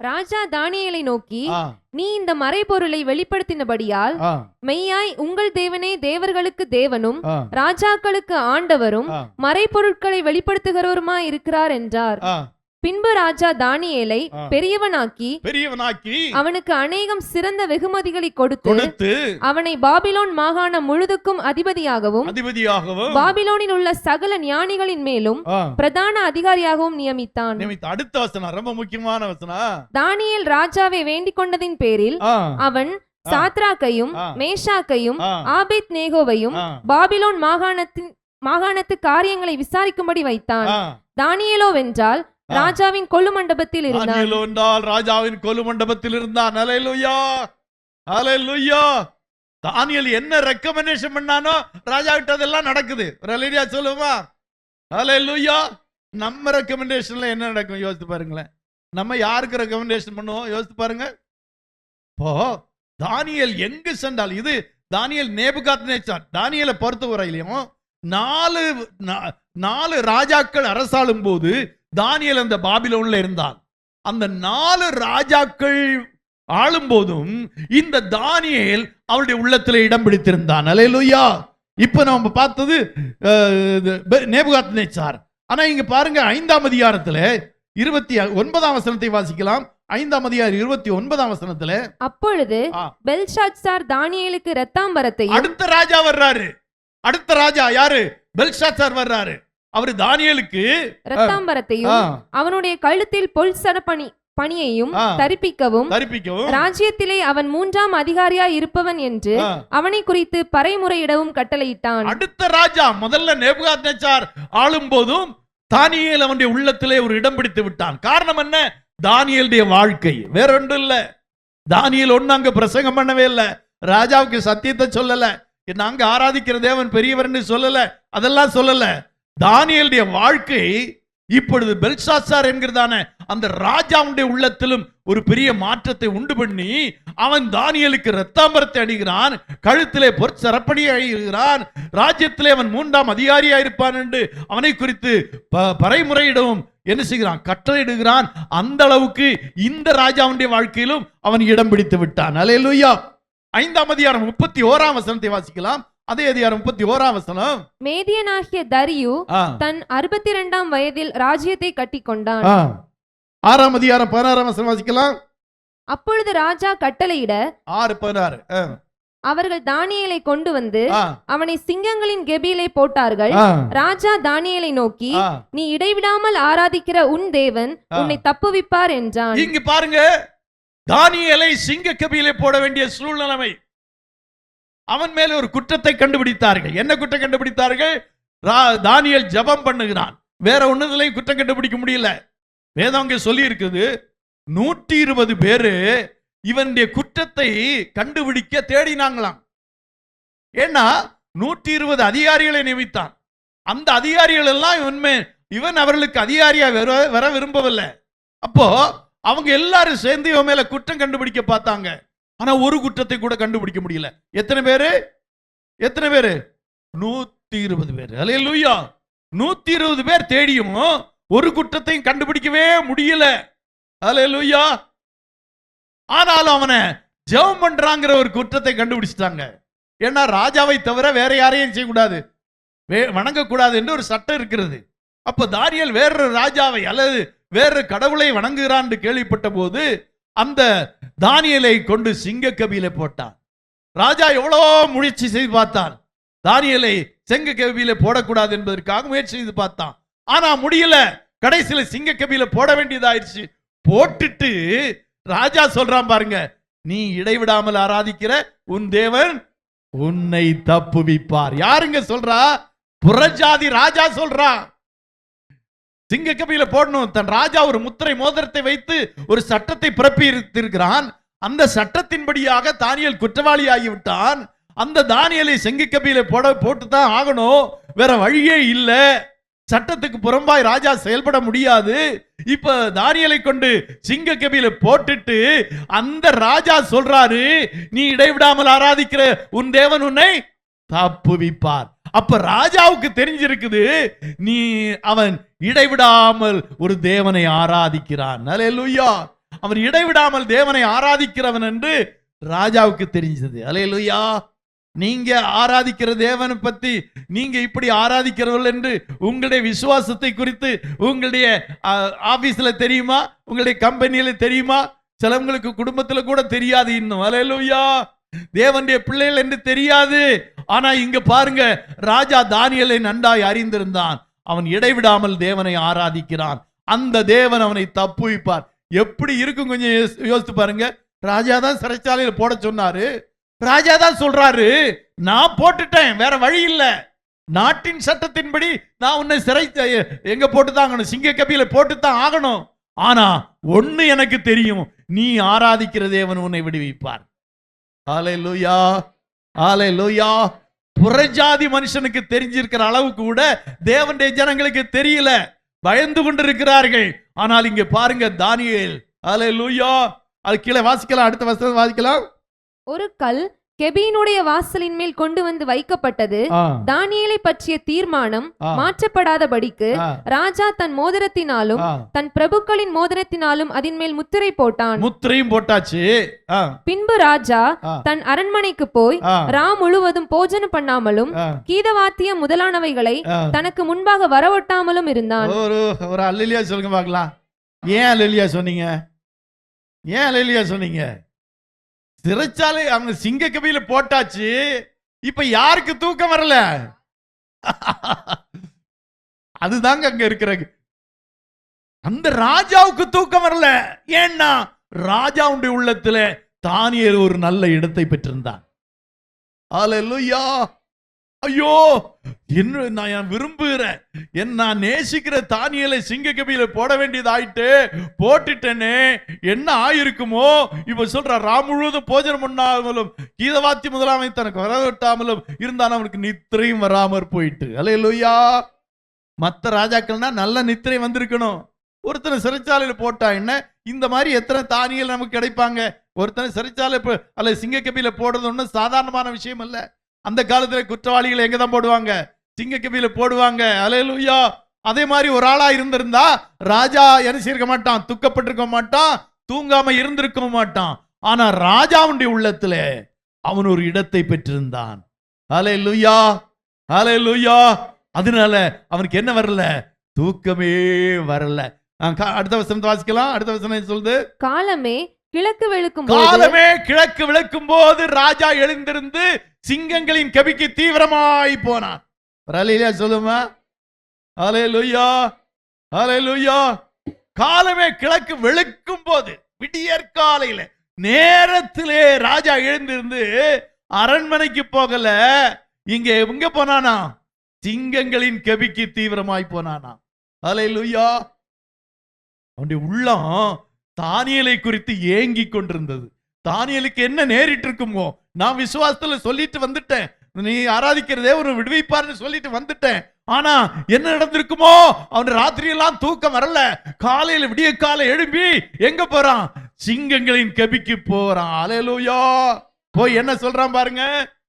ராஜா தானியேலை நோக்கி, நீ இந்த மறைபொருளை வெளிப்படுத்தினபடியால் மெய்யாய் உங்கள் தேவனே தேவர்களுக்கு தேவனும் ராஜாக்களுக்கு ஆண்டவரும் மறைபொருட்களை வெளிப்படுத்துகிறவருமாய் இருக்கிறார் என்றார். பின்பு ராஜா தானியேலை பெரியவனாக்கி அவனுக்கு அநேகம் சிறந்த வெகுமதிகளை கொடுத்து அவனை பாபிலோன் மாகாணம் முழுதுக்கும் அதிபதியாகவும் பாபிலோனில் உள்ள சகல ஞானிகளின் மேலும் பிரதான அதிகாரியாகவும் நியமித்தான். அடுத்த வசனம் ரொம்ப முக்கியமான வசனம். தானியேல் ராஜாவை வேண்டிக் கொண்டதின் பேரில் அவன் சாத்ராக்கையும் மேஷாக்கையும் ஆபேத் நேகோவையும் பாபிலோன் மாகாணத்து காரியங்களை விசாரிக்கும்படி வைத்தான். தானியேலோ வென்றால் ராஜாவின் கொலு மண்டபத்தில் இருந்தான். ராஜாவின் கொலு மண்டபத்தில் இருந்தான். ஹல்லேலூயா, ஹல்லேலூயா. தானியேல் என்ன ரெக்கமெண்டேஷன் பண்ணானோ ராஜா கிட்ட அதெல்லாம் நடக்குது. ஹல்லேலூயா சொல்லுமா? ஹல்லேலூயா. நம்ம ரெக்கமெண்டேஷன்ல என்ன நடக்கும் யோசித்து பாருங்களேன். நம்ம யாருக்கு ரெக்கமெண்டேஷன் பண்ணுவோம் யோசித்து பாருங்க. இப்போ தானியேல் எங்கு சென்றால், இது தானியேல் நேபுகாத்நேச்சார். தானியேலை பொறுத்த வரையிலையும் 4 ராஜாக்கள் அரசாளும் போது தானியேல் அந்த பாபிலோன்ல இருந்தான். அந்த 4 ராஜாக்கள் ஆளும் போதும் இந்த தானியேல் அவருடைய உள்ளத்துல இடம் பிடித்திருந்தான். ஹல்லேலூயா. இப்ப நம்ம பார்த்தது நேபுகாத்நேச்சார். ஆனா இங்க பாருங்க 5ஆம் அதிகாரத்துல 29ஆம் வசனத்தை வாசிக்கலாம். 5ஆம் அதிகாரம் 29ஆம் வசனத்துல, அப்பொழுது பெல்ஷாத்சார் தானியேலுக்கு இரத்தாம்பரத்தையும். அடுத்த ராஜா வர்றாரு. அடுத்த ராஜா யாரு? பெல்ஷாத்சார் வர்றாரு. அவரு தானியேலுக்கு இரத்தாம்பரத்தையும் அவனுடைய கழுத்தில் பொல் பணியையும் தரிப்பிக்கவும் ராஜ்யத்திலே அவன் 3ஆம் அதிகாரியாய் இருப்பவன் என்று அவனை குறித்து பறைமுறையிடவும் கட்டளையிட்டான். அடுத்த ராஜா முதல்ல நேபுகாத்நேச்சார் ஆளும் போதும் தானியேல் அவனுடைய உள்ளத்திலே ஒரு இடம் பிடித்து விட்டான். காரணம் என்ன? தானியேலுடைய வாழ்க்கை வேற ஒன்று இல்ல. தானியேல் ஒண்ணு அங்க பிரசங்கம் பண்ணவே இல்லை. ராஜாவுக்கு சத்தியத்தை சொல்லல. நாங்க ஆராதிக்கிற தேவன் பெரியவர் சொல்லல. அதெல்லாம் சொல்லல. தானியேலுடைய வாழ்க்கை இப்பொழுது பெல்ஷாத்சார் என்கிறதான அந்த ராஜாவுடைய உள்ளத்திலும் ஒரு பெரிய மாற்றத்தை உண்டு பண்ணி அவன் தானியேலுக்கு இரத்தாம்பரத்தை அணிகிறான், கழுத்திலே பொற்சரப்பணியை அணிகிறான், ராஜ்யத்திலே அவன் 3ஆம் அதிகாரியா இருப்பான் என்று அவனை குறித்து பறைமுறையிடவும் என்ன செய்கிறான்? கட்டளையிடுகிறான். அந்த அளவுக்கு இந்த ராஜாவுடைய வாழ்க்கையிலும் அவன் இடம் பிடித்து விட்டான். ஹல்லேலூயா. 5ஆம் அதிகாரம் 31ஆம் வசனத்தை வாசிக்கலாம். அதே அதிகாரம் 31ஆம் வசனம். மேதியனாகிய தரியு தன் 62ஆம் வயதில் ராஜ்யத்தை கட்டிக்கொண்டான். 6ஆம் அதிகாரம் 16ஆம் வசனம் வாசிக்கலாம். அப்பொழுது ராஜா கட்டளையிட 6:16 அவர்கள் தானியேலை கொண்டு வந்து அவனை சிங்கங்களின் கெபியிலே போட்டார்கள். ராஜா தானியேலை நோக்கி, நீ இடைவிடாமல் ஆராதிக்கிற உன் தேவன் உன்னை தப்புவிப்பார் என்றான். இங்க பாருங்க, தானியேலை சிங்க கெபியிலே போட வேண்டிய சூழ்நிலை. அவன் மேல ஒரு குற்றத்தை கண்டுபிடித்தார்கள். என்ன குற்றம் கண்டுபிடித்தார்கள்? தானியேல் ஜெபம் பண்ணுகிறான். வேற ஒண்ணுதலையும் குற்றம் கண்டுபிடிக்க முடியல. வேதம் அங்கே சொல்லி இருக்குது, 120 பேரு இவனுடைய குற்றத்தை கண்டுபிடிக்க தேடினாங்களாம். ஏன்னா 120 அதிகாரிகளை நியமித்தான். அந்த அதிகாரிகள் எல்லாம் இவன் அவர்களுக்கு அதிகாரியா வர விரும்பவில்லை. அப்போ அவங்க எல்லாரும் சேர்ந்து இவன் மேல குற்றம் கண்டுபிடிக்க பார்த்தாங்க. ஆனா ஒரு குற்றத்தை கூட கண்டுபிடிக்க முடியல. எத்தனை பேரு? 120 பேர். ஹல்லேலூயா. 120 பேர் தேடியும் ஒரு குற்றத்தையும் கண்டுபிடிக்கவே முடியல. ஹல்லேலூயா. ஆனாலும் அவனை ஜெபம் பண்றாங்கிற ஒரு குற்றத்தை கண்டுபிடிச்சிட்டாங்க. ஏன்னா ராஜாவை தவிர வேற யாரையும் செய்யக்கூடாது, வணங்கக்கூடாது என்று ஒரு சட்டம் இருக்கிறது. அப்ப தானியேல் வேறொரு ராஜாவை அல்லது வேறு கடவுளை வணங்குகிறான் என்று கேள்விப்பட்ட போது அந்த தானியேலை கொண்டு சிங்க கபியில போட்டான். ராஜா எவ்வளோ முயற்சி செய்து பார்த்தான். தானியேலை சிங்க கபியில போடக்கூடாது என்பதற்காக முயற்சி செய்து பார்த்தான். ஆனா முடியல. கடைசியில சிங்க கபியில போட வேண்டியதாயிருச்சு. போட்டுட்டு ராஜா சொல்றான் பாருங்க, நீ இடைவிடாமல் ஆராதிக்கிற உன் தேவன் உன்னை தப்புவிப்பார். யாருங்க சொல்றா? புறஜாதி ராஜா சொல்றா. சிங்க கபில போடணும். தன் ராஜா ஒரு முத்திரை மோதிரத்தை வைத்து ஒரு சட்டத்தை பிறப்பித்திருக்கிறான். அந்த சட்டத்தின்படியாக தானியேல் குற்றவாளி ஆகிவிட்டான். அந்த தானியேலை சிங்க கபில போட்டுதான் ஆகணும், வேற வழியே இல்ல. சட்டத்துக்கு புறம்பாய் ராஜா செயல்பட முடியாது. இப்ப தானியேலை கொண்டு சிங்க கபில போட்டுட்டு அந்த ராஜா சொல்றாரு, நீ இடைவிடாமல் ஆராதிக்கிற உன் தேவன் உன்னை தப்புவிப்பார். அப்ப ராஜாவுக்கு தெரிஞ்சிருக்குது, நீ அவன் இடைவிடாமல் ஒரு தேவனை ஆராதிக்கிறான். அல்லேலூயா. அவன் இடைவிடாமல் தேவனை ஆராதிக்கிறவன் என்று ராஜாவுக்கு தெரிஞ்சது. அல்லேலூயா. நீங்க ஆராதிக்கிற தேவனை பத்தி, நீங்க இப்படி ஆராதிக்கிறவர்கள் என்று உங்களுடைய விசுவாசத்தை குறித்து உங்களுடைய ஆபீஸ்ல தெரியுமா? உங்களுடைய கம்பெனியில தெரியுமா? சிலவங்களுக்கு குடும்பத்துல கூட தெரியாது இன்னும். அல்லேலூயா. தேவனுடைய பிள்ளைகள் என்று தெரியாது. ஆனா இங்க பாருங்க, ராஜா தானியேலை நன்றாய் அறிந்திருந்தான். அவன் இடைவிடாமல் தேவனை ஆராதிக்கிறான். அந்த தேவன் அவனை தப்புவிப்பார். எப்படி இருக்கும் கொஞ்சம் யோசித்து பாருங்க. ராஜா தான் சிறைச்சாலையில் போட சொன்னாரு. ராஜா தான் சொல்றாரு, நான் போட்டுட்டேன், வேற வழி இல்ல. நாட்டின் சட்டத்தின்படி நான் உன்னை சிறை எங்க போட்டுதான், சிங்க கபில போட்டுத்தான் ஆகணும். ஆனா ஒண்ணு எனக்கு தெரியும், நீ ஆராதிக்கிற தேவன் உன்னை விடுவிப்பார். ஹல்லேலூயா, ஹல்லேலூயா. புறஜாதி மனுஷனுக்கு தெரிஞ்சிருக்கிற அளவுக்கு கூட தேவனுடைய ஜனங்களுக்கு தெரியல, பயந்து கொண்டிருக்கிறார்கள். ஆனால் இங்க பாருங்க தானியேல், ஹல்லேலூயா. அது கீழே வாசிக்கலாம், அடுத்த வசனம் வாசிக்கலாம். ஒரு கல் கெபியினுடைய வாசலின் மேல் கொண்டு வந்து வைக்கப்பட்டது. தானியேலை பற்றிய தீர்மானம் மாற்றப்படாதபடிக்கு ராஜா தன் மோதிரத்தினாலும் தன் பிரபுக்களின் மோதிரத்தினாலும் அதன் மேல் முத்திரை போட்டான். முத்திரையும் போட்டாச்சு. பின்பு ராஜா தன் அரண்மனைக்கு போய் முழுவதும் போஜனம் பண்ணாமலும் கீதவாத்திய முதலானவைகளை தனக்கு முன்பாக வரவொட்டாமலும் இருந்தான். ஒரு அல்லேலூயா சொல்லுங்க பார்க்கலாம். ஏன் அல்லேலூயா சொன்னீங்க? ஏன் அல்லேலூயா சொன்னீங்க? சிறைச்சாலை அவங்க சிங்க கபில போட்டாச்சு. இப்ப யாருக்கு தூக்கம் வரல? அதுதாங்க அங்க இருக்கிற அந்த ராஜாவுக்கு தூக்கம் வரல. ஏன்னா ராஜாவுடைய உள்ளத்துல தானியேல் ஒரு நல்ல இடத்தை பெற்றிருந்தான். அல்லேலூயா. ஐயோ, என்ன நான் விரும்புகிறேன், நான் நேசிக்கிற தானியேலை சிங்க கபில போட வேண்டியதாயிட்டு போட்டுட்டேனே, என்ன ஆயிருக்குமோ? இப்ப சொல்ற முழுவதும் போஜனம் பண்ணாமலும் கீதவாத்தி முதலாமை தனக்கு வரவிட்டாமலும் இருந்தான், அவனுக்கு நித்திரையும் வராமற் போயிட்டு. அல்லேலூயா. மற்ற ராஜாக்கள்னா நல்ல நித்திரை வந்திருக்கணும். ஒருத்தனை சிறைச்சாலையில போட்டா என்ன, இந்த மாதிரி எத்தனை தானியேல் நமக்கு கிடைப்பாங்க? ஒருத்தனை சிறைச்சாலை அல்ல சிங்க கபில போடுறது ஒன்றும் சாதாரணமான விஷயம் அல்ல. அந்த காலத்துல குற்றவாளிகளை எங்க தான் போடுவாங்க? சிங்க கபில போடுவாங்க. அல்லேலூயா. அதே மாதிரி ஒரு ஆளா இருந்திருந்தா ராஜா என்ன செய்ய மாட்டான், துக்கப்பட்டிருக்க மாட்டான், தூங்காம இருந்திருக்க மாட்டான். ஆனா ராஜாவுடைய உள்ளத்துல அவன் ஒரு இடத்தை பெற்றிருந்தான். அல்லேலூயா, அல்லேலூயா. அதனால அவனுக்கு என்ன வரல? தூக்கமே வரல. அடுத்த வசனம் வாசிக்கலாம். அடுத்த வசனம் சொல்லுது, காலமே கிழக்கு விளக்கும் போது ராஜா எழுந்திருந்து சிங்கங்களின் கபிக்கு தீவிரமாய் போனான். அல்லேலூயா சொல்லுமா. அல்லேலூயா, அல்லேலூயா. காலமே கிழக்கு வெளுக்கும் போது, விடியற்காலையில நேரத்திலே ராஜா எழுந்திருந்து அரண்மனைக்கு போகல, இங்க எங்க போனானா? சிங்கங்களின் கபிக்கு தீவிரமாய் போனானா. அல்லேலூயா. அவனுடைய உள்ளம் தானியேலை குறித்து ஏங்கி கொண்டிருந்தது. தானியேலுக்கு என்ன நேரிட்டு இருக்குமோ? நான் விசுவாசத்துல சொல்லிட்டு வந்துட்டேன், நீ ஆராதிக்கிறதே ஒரு விடுவிப்பார்னு சொல்லிட்டு வந்துட்டேன். ஆனா என்ன நடந்திருக்குமோ? அவன் ராத்திரியெல்லாம் தூக்கம் வரல. காலையில விடிய காலை எழும்பி எங்க போறான்? சிங்கங்களின் கபிக்கு போறான். அல்லேலூயா. போய் என்ன சொல்றான் பாருங்க.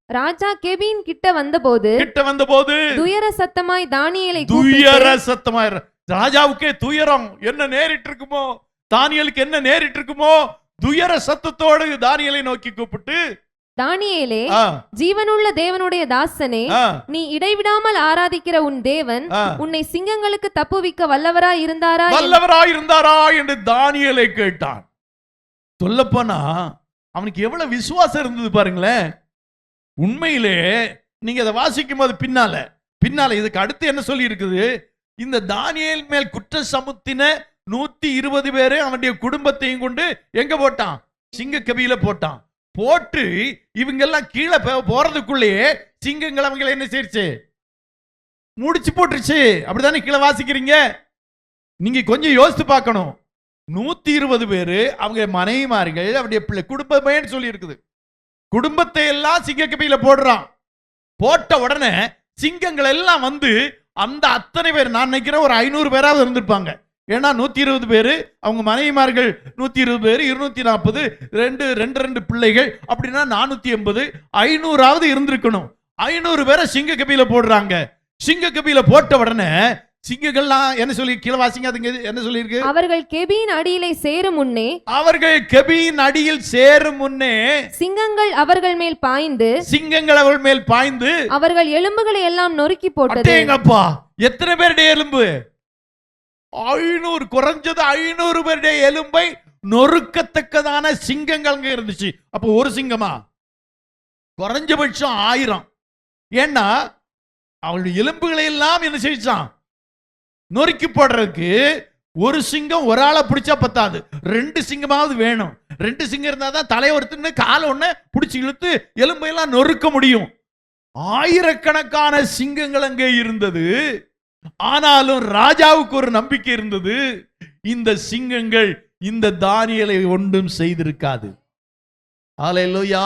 ராஜா கெபியின் கிட்ட வந்தபோது துயர சத்தமாய் தானியேலை ராஜாவுக்கே துயரம். என்ன நேரிட்டு இருக்குமோ? தானியேலுக்கு என்ன நேரிட்டு இருக்குமோ? துயர சத்தத்தோடு தானியேலை நோக்கி கூப்பிட்டு, தானியேலே, ஜீவனுள்ள தேவனுடைய தாசனே, நீ இடைவிடாமல் ஆராதிக்கிற உன் தேவன் உன்னை சிங்கங்களுக்கு தப்புவிக்க வல்லவராய் இருந்தாரா என்று தானியேலை கேட்டான். சொல்லப்போனா அவனுக்கு எவ்வளவு விசுவாசம் இருந்தது பாருங்களேன். உண்மையிலே நீங்க அதை வாசிக்கும் போது பின்னால இதுக்கு அடுத்து என்ன சொல்லி இருக்குது? இந்த தானியேல் மேல் குற்ற சமுத்தின 120 பேரை அவனுடைய குடும்பத்தையும் கொண்டு எங்க போட்டான்? சிங்கக்கபியில போட்டான். போட்டு இவங்க எல்லாம் கீழே போறதுக்குள்ளேயே சிங்கங்கள் அவங்களை என்ன செய்யுச்சு, முடிச்சு போட்டுருச்சு. அப்படித்தானே கீழே வாசிக்கிறீங்க. நீங்க கொஞ்சம் யோசித்து பார்க்கணும். 120 பேரு அவங்க மனைவிமார்கள், அவருடைய பிள்ளை, குடும்பமே சொல்லி இருக்குது. குடும்பத்தை எல்லாம் சிங்கக்கபியில போடுறான். போட்ட உடனே சிங்கங்கள் எல்லாம் வந்து அந்த அத்தனை பேர், நான் நினைக்கிறேன் ஒரு 500 பேராவது இருந்திருப்பாங்க. ஏன்னா 120 பேரு, அவங்க மனைவிமார்கள் 120 பேர், 240, ரெண்டு பிள்ளைகள், அப்படின்னா 480, 500ஆவது இருந்திருக்கணும். 500 பேரை சிங்கக்கபியில போடுறாங்க. சிங்கக்கபியில போட்ட உடனே சிங்கங்கள்லாம் என்ன சொல்லி, கீழே வாசிங்க, அதுங்க என்ன சொல்லி இருக்கு, அவர்கள் கெபியின் அடியிலே சேரும் முன்னே, அவர்கள் கெபியின் அடியில் சேரும் முன்னே சிங்கங்கள் அவர்கள் மேல் பாய்ந்து, சிங்கங்கள் அவர்கள் மேல் பாய்ந்து அவர்கள் எலும்புகளை எல்லாம் நொறுக்கி போட்டது. அடேங்கப்பா, எத்தனை பேருடைய எலும்பு? 500, குறைஞ்சது 500 பேருடைய எலும்பை நொறுக்கத்தக்கதான சிங்கங்கள் அங்க இருந்துச்சு. அப்போ ஒரு சிங்கமா, குறைஞ்சபட்சம் 1000. ஏன்னா அவளுடைய எலும்புகளை எல்லாம் என்ன செய்தான், நொறுக்கி போடுறதுக்கு ஒரு சிங்கம் ஒரு ஆளை பிடிச்சா பத்தாது, 2 சிங்கமாவது வேணும். 2 சிங்கம் இருந்தாதான் தலைவர்த்துன்னு காலை ஒண்ணு பிடிச்சி இழுத்து எலும்பையெல்லாம் நொறுக்க முடியும். 1000கணக்கான சிங்கங்கள் அங்கே இருந்தது. ஆனாலும் ராஜாவுக்கு ஒரு நம்பிக்கை இருந்தது, இந்த சிங்கங்கள் இந்த தானியேலை ஒன்றும் செய்திருக்காது. ஹல்லேலூயா,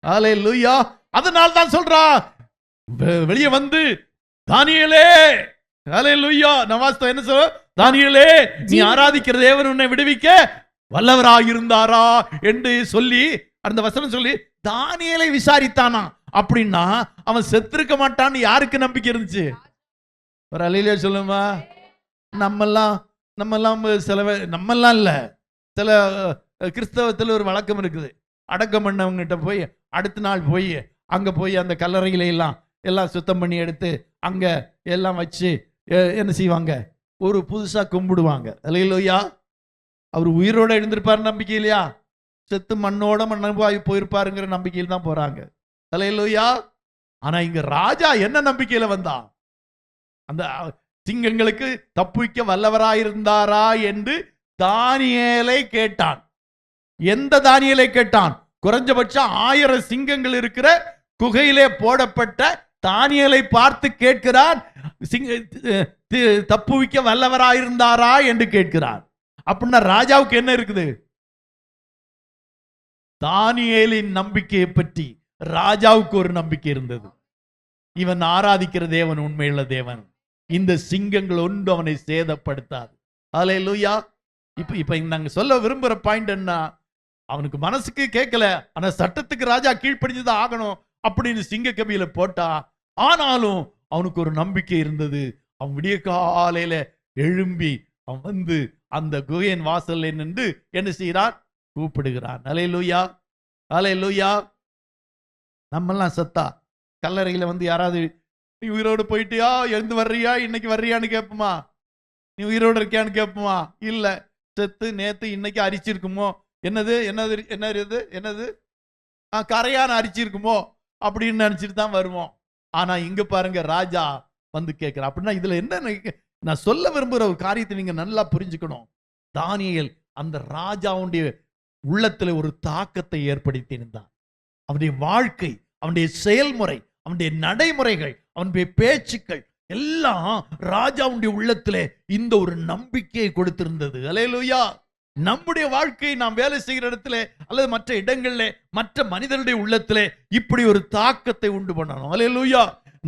ஹல்லேலூயா. அதனால தான் சொல்றா, வெளியே வந்து தானியேலே, ஹல்லேலூயா, நவாஸ்தோ என்ன சொல்ற, தானியேலே நீ ஆராதிக்கிற தேவன் உன்னை விடுவிக்க வல்லவராயிருந்தாரா என்று சொல்லி அந்த வசனம் சொல்லி தானியேலை விசாரித்தானா. அப்படின்னா அவன் செத்திருக்க மாட்டான்னு யாருக்கு நம்பிக்கை இருந்துச்சு? ஒரு அல்லேலூயா சொல்லுமா. நம்மெல்லாம் நம்மெல்லாம் இல்ல, சில கிறிஸ்தவத்தில் ஒரு வழக்கம் இருக்குது. அடக்கம் பண்ணவங்கிட்ட போய் அடுத்த நாள் போய் அங்க போய் அந்த கல்லறையில எல்லாம் சுத்தம் பண்ணி எடுத்து அங்க எல்லாம் வச்சு என்ன செய்வாங்க, ஒரு புதுசா கும்பிடுவாங்க. அல்லேலூயா. அவர் உயிரோட எழுந்திருப்பாரு நம்பிக்கை இல்லையா, செத்து மண்ணோட மண்ணாய் போயிருப்பாருங்கிற நம்பிக்கையில் தான் போறாங்க. அல்லேலூயா. ஆனா இங்க ராஜா என்ன நம்பிக்கையில வந்தான், அந்த சிங்கங்களுக்கு தப்புவிக்க வல்லவராயிருந்தாரா என்று தானியேலை கேட்டான். எந்த தானியேலை கேட்டான்? குறைஞ்சபட்சம் 1000 சிங்கங்கள் இருக்கிற குகையிலே போடப்பட்ட தானியேலை பார்த்து கேட்கிறான், தப்புவிக்க வல்லவராயிருந்தாரா என்று கேட்கிறான். அப்படின்னா ராஜாவுக்கு என்ன இருக்குது? தானியேலின் நம்பிக்கையை பற்றி ராஜாவுக்கு ஒரு நம்பிக்கை இருந்தது. இவன் ஆராதிக்கிற தேவன் உண்மையுள்ள தேவன், இந்த சிங்கங்கள் ஒன்று அவனை சேதப்படுத்தாது. ஹல்லேலூயா. இப்ப நாங்க சொல்ல விரும்புற பாயிண்ட் என்ன, அவனுக்கு மனசுக்கு கேட்கல, ஆனா சட்டத்துக்கு ராஜா கீழ்ப்படிஞ்சுதான் ஆகணும் அப்படின்னு சிங்கக்கபியில போட்டா. ஆனாலும் அவனுக்கு ஒரு நம்பிக்கை இருந்தது. அவன் விடிய காலையில எழும்பி அவன் வந்து அந்த குகையின் வாசல்ல நின்று என்ன செய்கிறான், கூப்பிடுகிறான். அல்லேலூயா, அல்லேலூயா. நம்மெல்லாம் சத்தா கல்லறையில வந்து யாராவது நீ உயிரோடு போயிட்டியா, எழுந்து வர்றியா, இன்னைக்கு வர்றியான்னு கேட்போமா? நீ உயிரோடு இருக்கியான்னு கேட்போமா? இல்ல, செத்து நேத்து இன்னைக்கு அரிச்சிருக்குமோ, என்னது கரையான அரிச்சிருக்குமோ அப்படின்னு நினைச்சிட்டு தான் வருவோம். ஆனா இங்க பாருங்க, ராஜா வந்து கேட்கிற. அப்படின்னா இதுல என்ன நான் சொல்ல விரும்புற ஒரு காரியத்தை நீங்க நல்லா புரிஞ்சுக்கணும். தானியேல் அந்த ராஜாவுடைய உள்ளத்துல ஒரு தாக்கத்தை ஏற்படுத்தி இருந்தான். அவனுடைய வாழ்க்கை, அவனுடைய செயல்முறை, அவனுடைய நடைமுறைகள், அவனுடைய பேச்சுக்கள் எல்லாம் ராஜாவுடைய உள்ளத்துல இந்த ஒரு நம்பிக்கையை கொடுத்திருந்தது. அல்லேலூயா. நம்முடைய வாழ்க்கை, நாம் வேலை செய்கிற இடத்துல அல்லது மற்ற இடங்கள்ல மற்ற மனிதனுடைய உள்ளத்துல இப்படி ஒரு தாக்கத்தை உண்டு பண்ணணும். அல்லேலூயா.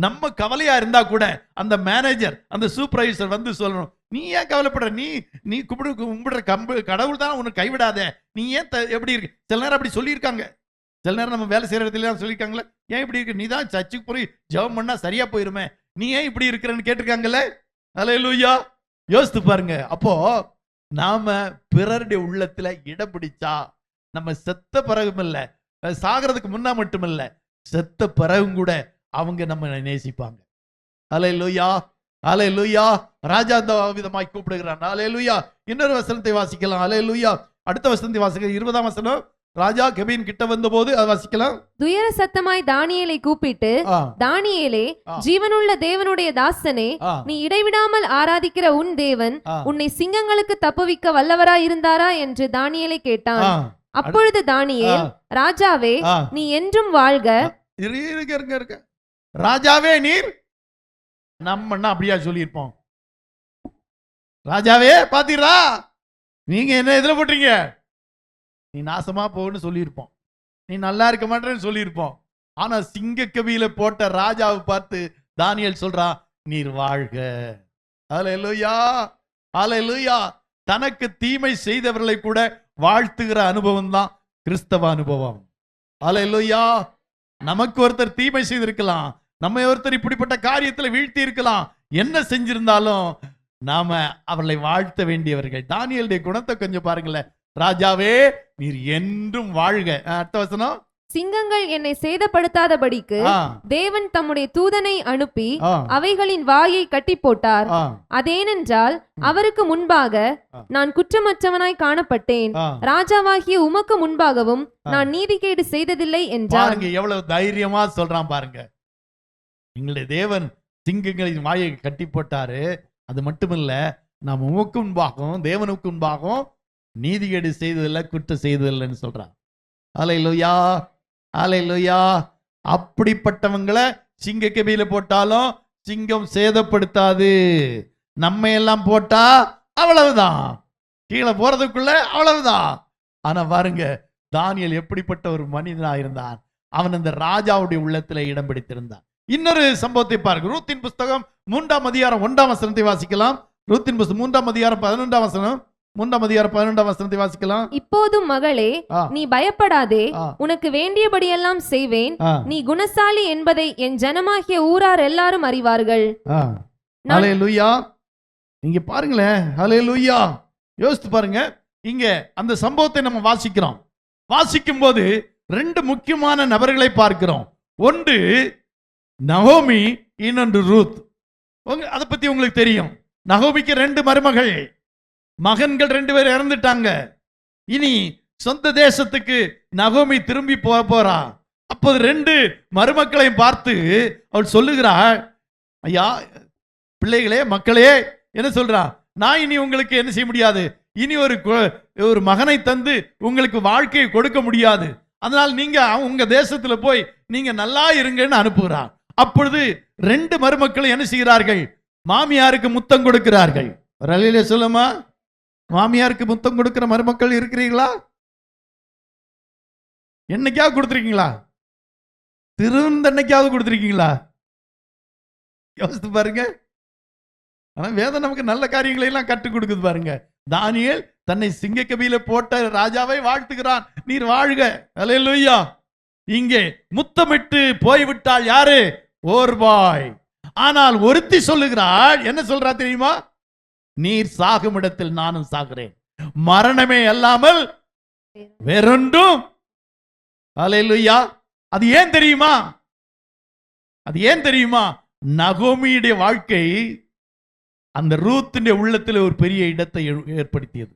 நம்ம கவலையா இருந்தா கூட அந்த மேனேஜர், அந்த சூப்பர்வைசர் வந்து சொல்லணும், நீ ஏன் கவலைப்படுற, நீ கும்பிடுற கடவுள் தான் உன்னை கைவிடாத, நீ ஏன் எப்படி இருக்கு. சில நேரம் அப்படி சொல்லியிருக்காங்க. சில நேரம் நம்ம வேலை செய்யற இடத்துல சொல்லியிருக்காங்களே, ஏன் இப்படி இருக்கு, நீ தான் சர்ச்சுக்கு போய் ஜெபம் பண்ணா சரியா போயிருமே, நீ ஏன் இப்படி இருக்கிறன்னு கேட்டிருக்காங்கல்ல. அல்லேலூயா. யோசித்து பாருங்க. அப்போ நாம பிறருடைய உள்ளத்துல இடம் பிடிச்சா நம்ம செத்த பிறகும் இல்ல, சாகிறதுக்கு முன்னா மட்டும் இல்ல, செத்த பிறகும் கூட அவங்க நம்ம நேசிப்பாங்க. அல்லேலூயா, அல்லேலூயா. ராஜா அந்த விதமாய் கூப்பிடுகிறான். அல்லேலூயா. இன்னொரு வசனத்தை வாசிக்கலாம். அல்லேலூயா. அடுத்த வசனத்தை வாசிக்க 20ஆம் வசனம். ராஜா கெபியின் கிட்ட வந்தபோது அதை வாசிக்கலாம். துயர சத்தமாய் தானியேலை கூப்பிட்டு, தானியேலே, ஜீவனுள்ள தேவனுடைய தாசனே, நீ இடைவிடாமல் ஆராதிக்கிற உன் தேவன் உன்னை சிங்கங்களுக்கு தப்புவிக்க வல்லவராய் இருந்தாரா என்று தானியேலை கேட்டான். அப்பொழுது தானியேல், ராஜாவே நீ என்றும் வாழ்க. இருக்க ராஜாவே நீர், நம்ம அப்படியா சொல்லியிருப்போம்? ராஜாவே பாத்தீரா, நீங்க என்ன எதுல போட்டீங்க, நீ நாசமா போன்னு சொல்லியிருப்போம், நீ நல்லா இருக்க மாட்டேன்னு சொல்லியிருப்போம். ஆனா சிங்க கவியில போட்ட ராஜாவை பார்த்து தானியேல் சொல்றான், நீர் வாழ்க. ஹல்லேலூயா, ஹல்லேலூயா. தனக்கு தீமை செய்தவர்களை கூட வாழ்த்துகிற அனுபவம் தான் கிறிஸ்தவ அனுபவம். ஹல்லேலூயா. நமக்கு ஒருத்தர் தீமை செய்திருக்கலாம், நம்ம ஒருத்தர் இப்படிப்பட்ட காரியத்துல வீழ்த்தி இருக்கலாம், என்ன செஞ்சிருந்தாலும் நாம அவர்களை வாழ்த்த வேண்டியவர்கள். தானியேலுடைய குணத்தை கொஞ்சம் பாருங்களேன். ராஜாவே நீர் என்றும் வாழ்க. அடுத்த வசனம், சிங்கங்கள் என்னை சேதப்படுத்தாதபடிக்கு தேவன் தம்முடைய தூதனை அனுப்பி அவைகளின் வாயை கட்டி போட்டார். அதேனென்றால் அவருக்கு முன்பாக நான் குற்றமற்றவனாய் காணப்பட்டேன், ராஜாவாகிய உமக்கு முன்பாகவும் நான் நீதிகேடு செய்ததில்லை என்றார். எவ்வளவு தைரியமா சொல்றான் பாருங்க. எங்களுடைய தேவன் சிங்கங்களின் வாயை கட்டி போட்டாரு, அது மட்டுமில்ல நாம் உமக்கு முன்பாகவும் தேவனுக்கு முன்பாகவும் நீதிகேடு செய்ததில்லை, குற்றம் செய்ததில்லைன்னு சொல்றான். ஹல்லேலூயா, ஹல்லேலூயா. அப்படிப்பட்டவங்களை சிங்க கபியில போட்டாலும் சிங்கம் சேதப்படுத்தாது. நம்ம எல்லாம் போட்டா அவ்வளவுதான், கீழே போறதுக்குள்ள அவ்வளவுதான். ஆனா பாருங்க, தானியேல் எப்படிப்பட்ட ஒரு மனிதனா இருந்தான், அவன் அந்த ராஜாவுடைய உள்ளத்துல இடம் பிடித்திருந்தான். இன்னொரு சம்பவத்தை பாருங்க. ரூத்தின் புஸ்தகம் 3ஆம் அதிகாரம் 1ஆம் வசனத்தை வாசிக்கலாம். ரூத்தின் புஸ்தகம் 3ஆம் அதிகாரம் 11ஆம் வசனம், 3ஆம் அதிகாரம் 11ஆம் வசனத்தை வாசிக்கலாம். இப்போதும் மகளே, நீ பயப்படாதே, உனக்கு வேண்டியபடியெல்லாம் செய்வேன், நீ குணசாலி என்பதை என் ஜனமாகிய ஊரார் எல்லாரும் அறிவார்கள். ஹல்லேலூயா. இங்க பாருங்களேன், ஹல்லேலூயா. யோசித்து பாருங்க. இங்க அந்த சம்பவத்தை நம்ம வாசிக்கிறோம். வாசிக்கும் போது 2 முக்கியமான நபர்களை பார்க்கிறோம். ஒன்று நகோமி, இன்னொன்று ரூத். அதை பத்தி உங்களுக்கு தெரியும். நகோமிக்கு 2 மருமகள், மகன்கள் 2 பேர் இறந்துட்டாங்க. இனி சொந்த தேசத்துக்கு நகோமி திரும்பி போறா. அப்போது 2 மருமக்களையும் பார்த்து அவள் சொல்லுகிறாள், ஐயா பிள்ளைகளே, மக்களே, என்ன சொல்றா, நான் இனி உங்களுக்கு என்ன செய்ய முடியாது, இனி ஒரு மகனை தந்து உங்களுக்கு வாழ்க்கையை கொடுக்க முடியாது, அதனால் நீங்க உங்க தேசத்துல போய் நீங்க நல்லா இருங்கன்னு அனுப்புகிறார். அப்பொழுது 2 மருமக்கள் என்ன செய்கிறார்கள், மாமியாருக்கு முத்தம் கொடுக்கிறார்கள். ரலிலே சொல்லுமா, மாமியாருக்கு முத்தம் கொடுக்கிற மருமக்கள் இருக்கிறீங்களா? என்னைக்காவது கொடுத்துருக்கீங்களா? திருந்தன்னைக்காவது கொடுத்துருக்கீங்களா? யோசித்து பாருங்க. ஆனா வேதம் நமக்கு நல்ல காரியங்களை எல்லாம் கற்றுக் கொடுக்குது பாருங்க. தானியேல் தன்னை சிங்க கபியில போட்ட ராஜாவை வாழ்த்துகிறான், நீர் வாழ்க. ஹல்லேலூயா. இங்கே முத்தமிட்டு போய்விட்டாள் யாரு? ஓர்பாய். ஆனால் ஒருத்தி சொல்லுகிறாள், என்ன சொல்றா தெரியுமா? நீர் சாகும் இடத்தில் நானும் சாகிறேன், மரணமே அல்லாமல் வேறொன்றும். ஹல்லேலூயா. அது ஏன் தெரியுமா? அது ஏன் தெரியுமா? நகோமியுடைய வாழ்க்கை அந்த ரூத்தின் உள்ளத்தில் ஒரு பெரிய இடத்தை ஏற்படுத்தியது,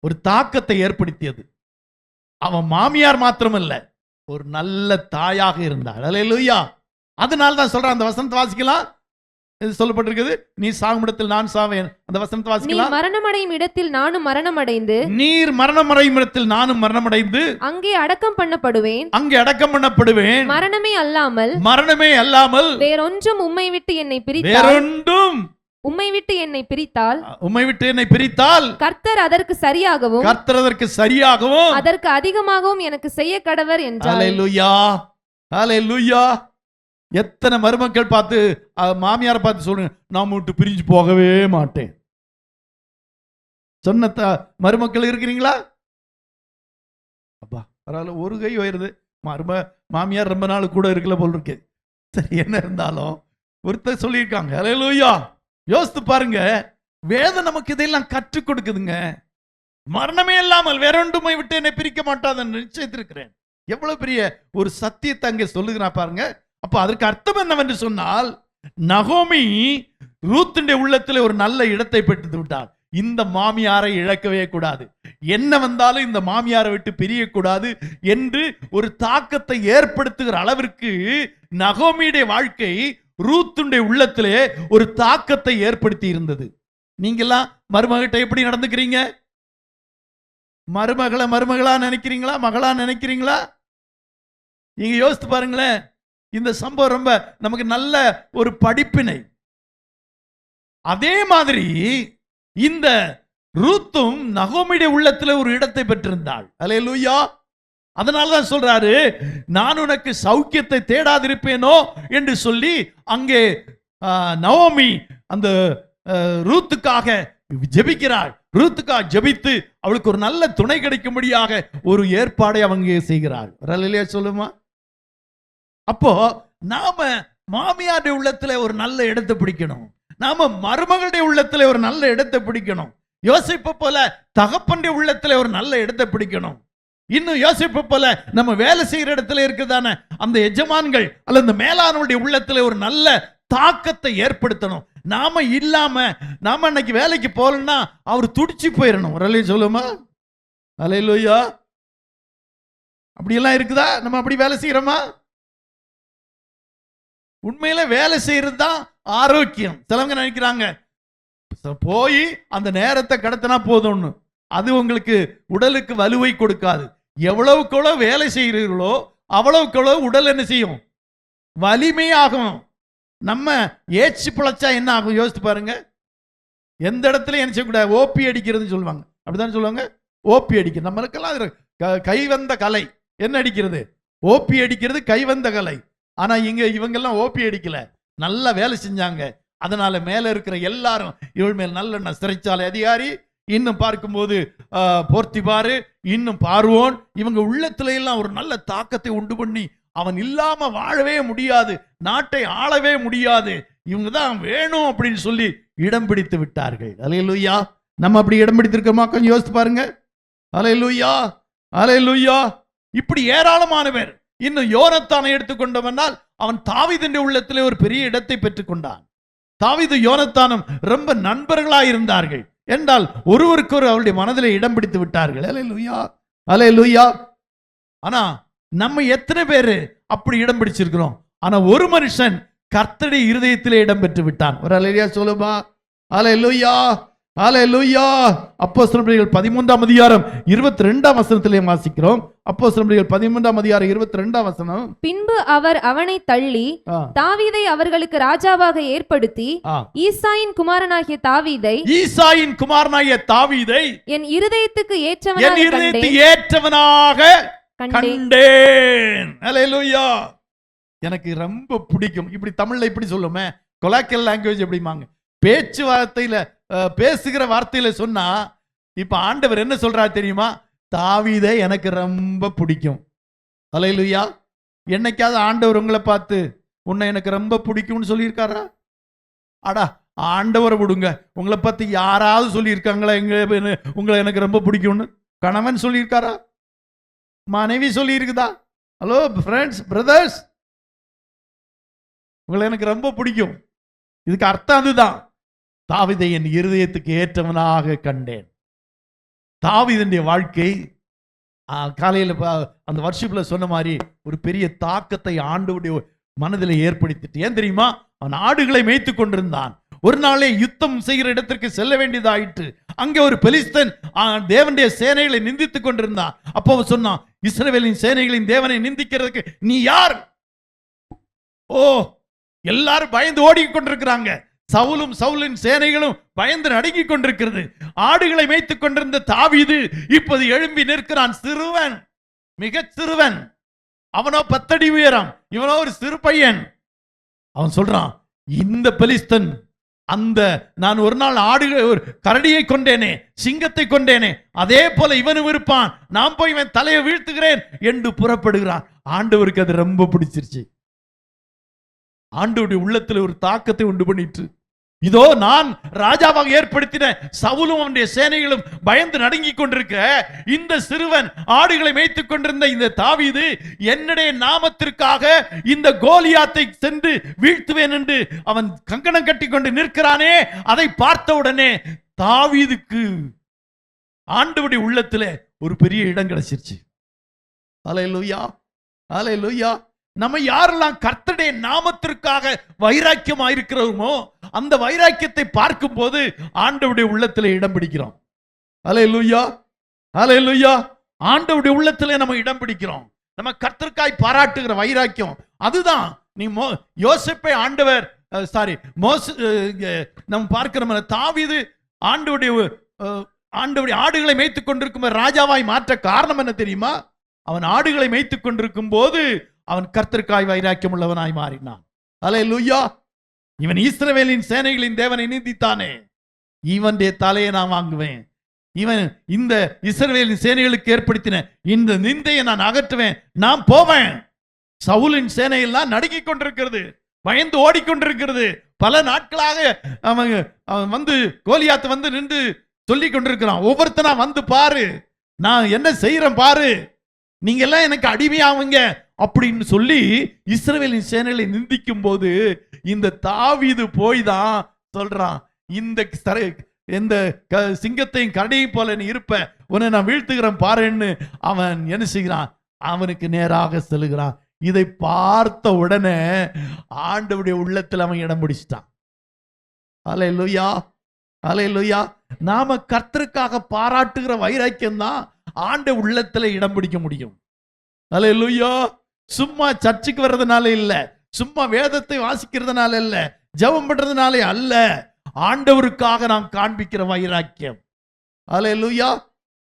ஒரு தாக்கத்தை ஏற்படுத்தியது. அவன் மாமியார் மாத்திரமல்ல, ஒரு நல்ல தாயாக இருந்தாள். ஹல்லேலூயா. அதனால தான் சொல்றான். அந்த வசனத்தை வாசிக்கலாம். இது சொல்லப்பட்டிருக்குது, நீ சாகும் இடத்தில் நான் சாவேன். அந்த வசனத்தை வாசிக்கலாம். நீ மரணமடையும் இடத்தில் நானும் மரணமடைந்து, நீர் மரணமடையும் இடத்தில் நானும் மரணமடைந்து அங்கே அடக்கம் பண்ணப்படுவேன், அங்கே அடக்கம் பண்ணப்படுவேன். மரணமே அல்லாமல், மரணமே அல்லாமல் வேறொன்றும் உம்மை விட்டு என்னை பிரித்தால், வேறொன்றும் உம்மை விட்டு என்னை பிரித்தால், உம்மை விட்டு என்னை பிரித்தால் கர்த்தர் அதற்கு சரியாகவும், கர்த்தர் அதற்கு சரியாகவும் அதற்கு அதிகமாகவும் எனக்கு செய்ய கடவர் என்றார். ஹல்லேலூயா, ஹல்லேலூயா. எத்தனை மருமக்கள் பார்த்து மாமியாரை பார்த்து சொல்லுங்க, நான் விட்டு பிரிஞ்சு போகவே மாட்டேன் சொன்ன மருமக்கள் இருக்கிறீங்களா? அப்பா பரவாயில்ல, ஒரு கை உயருது. மாமியார் ரொம்ப நாள் கூட இருக்கல போல் இருக்கு. சரி, என்ன இருந்தாலும் ஒருத்தர் சொல்லியிருக்காங்க. ஹல்லேலூயா. யோசித்து பாருங்க, வேதம் நமக்கு இதெல்லாம் கற்றுக் கொடுக்குதுங்க. மரணமே இல்லாமல் வேறொன்றுமை விட்டு என்னை பிரிக்க மாட்டாதுன்னு நிச்சயித்திருக்கிறேன். எவ்வளவு பெரிய ஒரு சத்தியத்தை அங்கே சொல்லுகிறான் பாருங்க. அப்ப அதற்கு அர்த்தம் என்னவென்று சொன்னால், நகோமி ரூத்துடைய உள்ளத்தில் ஒரு நல்ல இடத்தை பெற்று விட்டாள். இந்த மாமியாரை இழக்கவே கூடாது, என்ன வந்தாலும் இந்த மாமியாரை விட்டு பிரியக்கூடாது என்று ஒரு தாக்கத்தை ஏற்படுத்துகிற அளவிற்கு நகோமியுடைய வாழ்க்கை ரூத்துடைய உள்ளத்திலே ஒரு தாக்கத்தை ஏற்படுத்தி இருந்தது. நீங்கெல்லாம் மருமகிட்ட எப்படி நடந்துக்கிறீங்க? மருமகளா நினைக்கிறீங்களா, மகளா நினைக்கிறீங்களா? நீங்க யோசித்து பாருங்களேன். இந்த சம்பவம் ரொம்ப நமக்கு நல்ல ஒரு படிப்பினை. அதே மாதிரி இந்த ரூத்தும் நகோமியுடைய உள்ளத்துல ஒரு இடத்தை பெற்றிருந்தாள். அல்லேலூயா. அதனாலதான் சொல்றாரு, நான் உனக்கு சௌக்கியத்தை தேடாதிருப்பேனோ என்று சொல்லி அங்கே நகோமி அந்த ரூத்துக்காக ஜெபிக்கிறாள். ரூத்துக்காக ஜெபித்து அவளுக்கு ஒரு நல்ல துணை கிடைக்கும்படியாக ஒரு ஏற்பாடை அவங்க செய்கிறாள். அல்லேலூயா சொல்லுமா. அப்போ நாம மாமியாருடைய உள்ளத்துல ஒரு நல்ல இடத்தை பிடிக்கணும். நாம மருமகளுடைய உள்ளத்துல ஒரு நல்ல இடத்தை பிடிக்கணும். யோசிப்பு போல தகப்பனுடைய உள்ளத்துல ஒரு நல்ல இடத்தை பிடிக்கணும். இன்னும் யோசிப்பு போல நம்ம வேலை செய்யற இடத்துல இருக்குதானே அந்த எஜமான்கள் அல்லது இந்த மேலானவருடைய உள்ளத்துல ஒரு நல்ல தாக்கத்தை ஏற்படுத்தணும். நாம இல்லாம நாம அன்னைக்கு வேலைக்கு போகலன்னா அவர் துடிச்சு போயிடணும். ஒரு அலைய சொல்லுமா. அல்லேலூயா. அப்படி எல்லாம் இருக்குதா? நம்ம அப்படி வேலை செய்யறோமா? உண்மையில வேலை செய்யறது தான் ஆரோக்கியம். சிலவங்க நினைக்கிறாங்க போய் அந்த நேரத்தை கடத்தினா போதும்னு. அது உங்களுக்கு உடலுக்கு வலுவை கொடுக்காது. எவ்வளவுக்கு வேலை செய்கிறீர்களோ அவ்வளவுக்கு உடல் என்ன செய்யும்? வலிமையாகும். நம்ம ஏச்சு பிழைச்சா என்ன ஆகும் யோசித்து பாருங்க. எந்த இடத்துல என்ன செய்யக்கூடாது? ஓபி அடிக்கிறதுன்னு சொல்லுவாங்க. அப்படிதான் சொல்லுவாங்க, ஓபி அடிக்கிறது. நம்மளுக்கெல்லாம் கைவந்த கலை. என்ன அடிக்கிறது? ஓபி அடிக்கிறது கைவந்த கலை. ஆனா இவங்கெல்லாம் ஓபி அடிக்கல, நல்லா வேலை செஞ்சாங்க. அதனால மேல இருக்கிற எல்லாரும் இவள் மேல் நல்ல சிறைச்சாலை அதிகாரி, இன்னும் பார்க்கும்போது போர்த்திபாரு, இன்னும் பார்வோன், இவங்க உள்ளத்துல எல்லாம் ஒரு நல்ல தாக்கத்தை உண்டு பண்ணி அவன் இல்லாம வாழவே முடியாது, நாட்டை ஆளவே முடியாது, இவங்க தான் வேணும் அப்படின்னு சொல்லி இடம் பிடித்து விட்டார்கள். அல்லேலூயா. நம்ம அப்படி இடம் பிடித்திருக்கோமா? கொஞ்சம் யோசித்து பாருங்க. அல்லேலூயா. அல்லேலூயா. இப்படி ஏராளமான பேர். இன்னும் யோனத்தானை எடுத்துக்கொண்டவனால் அவன் தாவீதின் உள்ளத்திலே ஒரு பெரிய இடத்தை பெற்றுக்கொண்டான். தாவீது யோனத்தானும் ரொம்ப நண்பர்களாய் இருந்தார்கள் என்றால் ஒருவருக்கொரு அவருடைய மனதிலே இடம் பிடித்து விட்டார்கள். அல்லேலூயா. அல்லேலூயா. ஆனா நம்ம எத்தனை பேரு அப்படி இடம் பிடிச்சிருக்கிறோம்? ஆனா ஒரு மனுஷன் கர்த்தருடைய இருதயத்திலே இடம் பெற்று விட்டான். ஒரு அல்லேலூயா சொல்லுமா. அல்லேலூயா. அல்லேலூயா. அப்போஸ்தலர்கள் 13ஆம் அதிகாரம் 22ஆம் வசனத்திலே வாசிக்கிறோம். அப்போஸ்தலர்கள் 13ஆம் அதிகாரம் 22ஆம் வசனம். பின்பு அவர் அவனை தள்ளி தாவீதை அவர்களுக்கு ராஜாவாக ஏற்படுத்தி ஈசாயின் குமாரனாகிய தாவீதை என் இருதயத்துக்கு ஏற்றவனாக கண்டேன். அல்லேலூயா. எனக்கு ரொம்ப பிடிக்கும். இப்படி தமிழ்ல இப்படி சொல்லுமே, கொலாக்கல் லாங்குவேஜ் எப்படிமாங்க, பேச்சுவார்த்தையில பேசுகிற வார்த்தையில சொன்னா, இப்ப ஆண்டவர் என்ன சொல்றாரு தெரியுமா? தாவீதை எனக்கு ரொம்ப பிடிக்கும். அல்லேலூயா. என்னைக்காவது ஆண்டவர் உங்களை பார்த்து உன்னை எனக்கு ரொம்ப பிடிக்கும்னு சொல்லியிருக்காரா? அடா ஆண்டவரை விடுங்க, உங்களை பத்தி யாராவது சொல்லியிருக்காங்களா உங்களை எனக்கு ரொம்ப பிடிக்கும்னு? கணவன் சொல்லியிருக்காரா? மனைவி சொல்லி இருக்குதா? ஹலோ ஃப்ரெண்ட்ஸ், பிரதர்ஸ், உங்களை எனக்கு ரொம்ப பிடிக்கும். இதுக்கு அர்த்தம் அதுதான். தாவீதை என் இருதயத்துக்கு ஏற்றவனாக கண்டேன். தாவீதுடைய வாழ்க்கை காலையில் அந்த வர்ஷிப்ல சொன்ன மாதிரி ஒரு பெரிய தாக்கத்தை ஆண்டவருடைய மனதில் ஏற்படுத்திட்டு. ஏன் தெரியுமா? அவன் ஆடுகளை மேய்த்து கொண்டிருந்தான். ஒரு நாளே யுத்தம் செய்கிற இடத்திற்கு செல்ல வேண்டியதாயிற்று. அங்கே ஒரு பெலிஸ்தன் தேவனுடைய சேனைகளை நிந்தித்துக் கொண்டிருந்தான். அப்போ சொன்னான், இஸ்ரவேலின் சேனைகளின் தேவனை நிந்திக்கிறதுக்கு நீ யார்? ஓ, எல்லாரும் பயந்து ஓடிக்கொண்டிருக்கிறாங்க. சவுலின் சேனைகளும் பயந்து நடுங்கிக் கொண்டிருக்கிறது. ஆடுகளை மேய்த்துக் கொண்டிருந்த தாவீது இப்போது எழும்பி நிற்கிறான். சிறுவன், மிக சிறுவன். அவனோ 10 அடி உயரம், இவனோ ஒரு சிறு பையன். அவன் சொல்றான், இந்த பெலிஸ்தன் அந்த நான் ஒரு நாள் ஒரு கரடியை கொண்டேனே, சிங்கத்தை கொண்டேனே, அதே போல இவனும் இருப்பான், நான் போய் இவன் தலையை வீழ்த்துகிறேன் என்று புறப்படுகிறான். ஆண்டவருக்கு அது ரொம்ப பிடிச்சிருச்சு. ஆண்டவருடைய உள்ளத்தில் ஒரு தாக்கத்தை உண்டு பண்ணிட்டு, இதோ நான் ராஜாவாக ஏற்படுத்தின சவுலும் அவனுடைய சேனைகளும் பயந்து நடுங்கிக் கொண்டிருக்க, இந்த சிறுவன் ஆடுகளை மேய்த்துக் கொண்டிருந்த இந்த தாவீது என்னுடைய நாமத்திற்காக இந்த கோலியாத்தை சென்று வீழ்த்துவேன் என்று அவன் கங்கணம் கட்டி கொண்டு நிற்கிறானே, அதை பார்த்த உடனே தாவீதுக்கு ஆண்டவருடைய உள்ளத்திலே ஒரு பெரிய இடம் கிடைச்சிருச்சு. அல்லேலூயா. அல்லேலூயா. நம்ம யாரெல்லாம் கர்த்தருடைய நாமத்திற்காக வைராக்கியமா இருக்கிறோமோ அந்த வைராக்கியத்தை பார்க்கும் போது ஆண்டவருடைய உள்ளத்திலே இடம் பிடிக்கிறோம். அல்லேலூயா. ஹல்லேலூயா. ஆண்டவருடைய உள்ளத்திலே நம்ம இடம் பிடிக்கிறோம். நம்ம கர்த்தருக்காய் பாராட்டுகிற வைராக்கியம் அதுதான். நீ யோசேப்பை ஆண்டவர் நம்ம பார்க்கிறோம், தாவீது ஆண்டவருடைய ஆடுகளை மேய்த்துக் கொண்டிருக்கும் ராஜாவாய் மாற்ற காரணம் என்ன தெரியுமா? அவன் ஆடுகளை மேய்த்துக் கொண்டிருக்கும் போது அவன் கர்த்தருக்காய் வைராக்கியம் உள்ளவனாய் மாறினான். ஹல்லேலூயா. இவன் இஸ்ரவேலின் சேனைகளின் தேவனை நிந்தித்தானே, இவனுடைய தலையை நான் வாங்குவேன், இவன் இந்த இஸ்ரவேலின் சேனைகளுக்கு ஏற்படுத்தின இந்த நிந்தையை நான் அகற்றுவேன், நான் போவேன். சவுலின் சேனையெல்லாம் நடுங்கிக் கொண்டிருக்கிறது, பயந்து ஓடிக்கொண்டிருக்கிறது. பல நாட்களாக அவன் வந்து கோலியாத்து வந்து நின்று சொல்லி கொண்டிருக்கிறான், ஒவ்வொருத்தனா வந்து பாரு, நான் என்ன செய்யறேன் பாரு, நீங்க எல்லாம் எனக்கு அடிமையாவுங்க அப்படின்னு சொல்லி இஸ்ரவேலின் சேனைகளை நிந்திக்கும் போது இந்த தாவீது போய் தான் சொல்றான், இந்த சிங்கத்தையும் கடையும் போல நீ இருப்ப, உன்னை நான் வீழ்த்துகிறேன் பாருன்னு அவன் என்ன செய்கிறான், அவனுக்கு நேராக செல்கிறான். இதை பார்த்த உடனே ஆண்டவருடைய உள்ளத்தில் அவன் இடம் பிடிச்சிட்டான். ஹல்லேலூயா, ஹல்லேலூயா. நாம கர்த்தருக்காக பாராட்டுகிற வைராக்கியம் தான் ஆண்டவர் உள்ளத்துல இடம் பிடிக்க முடியும். ஹல்லேலூயா. சும்மா சர்ச்சுக்கு வர்றதுனால இல்ல, சும்மா வேதத்தை வாசிக்கிறதுனால இல்ல, ஜெபம் பண்றதுனாலே அல்ல, ஆண்டவருக்காக நாம் காண்பிக்கிற வைராக்கியம். ஹல்லேலூயா.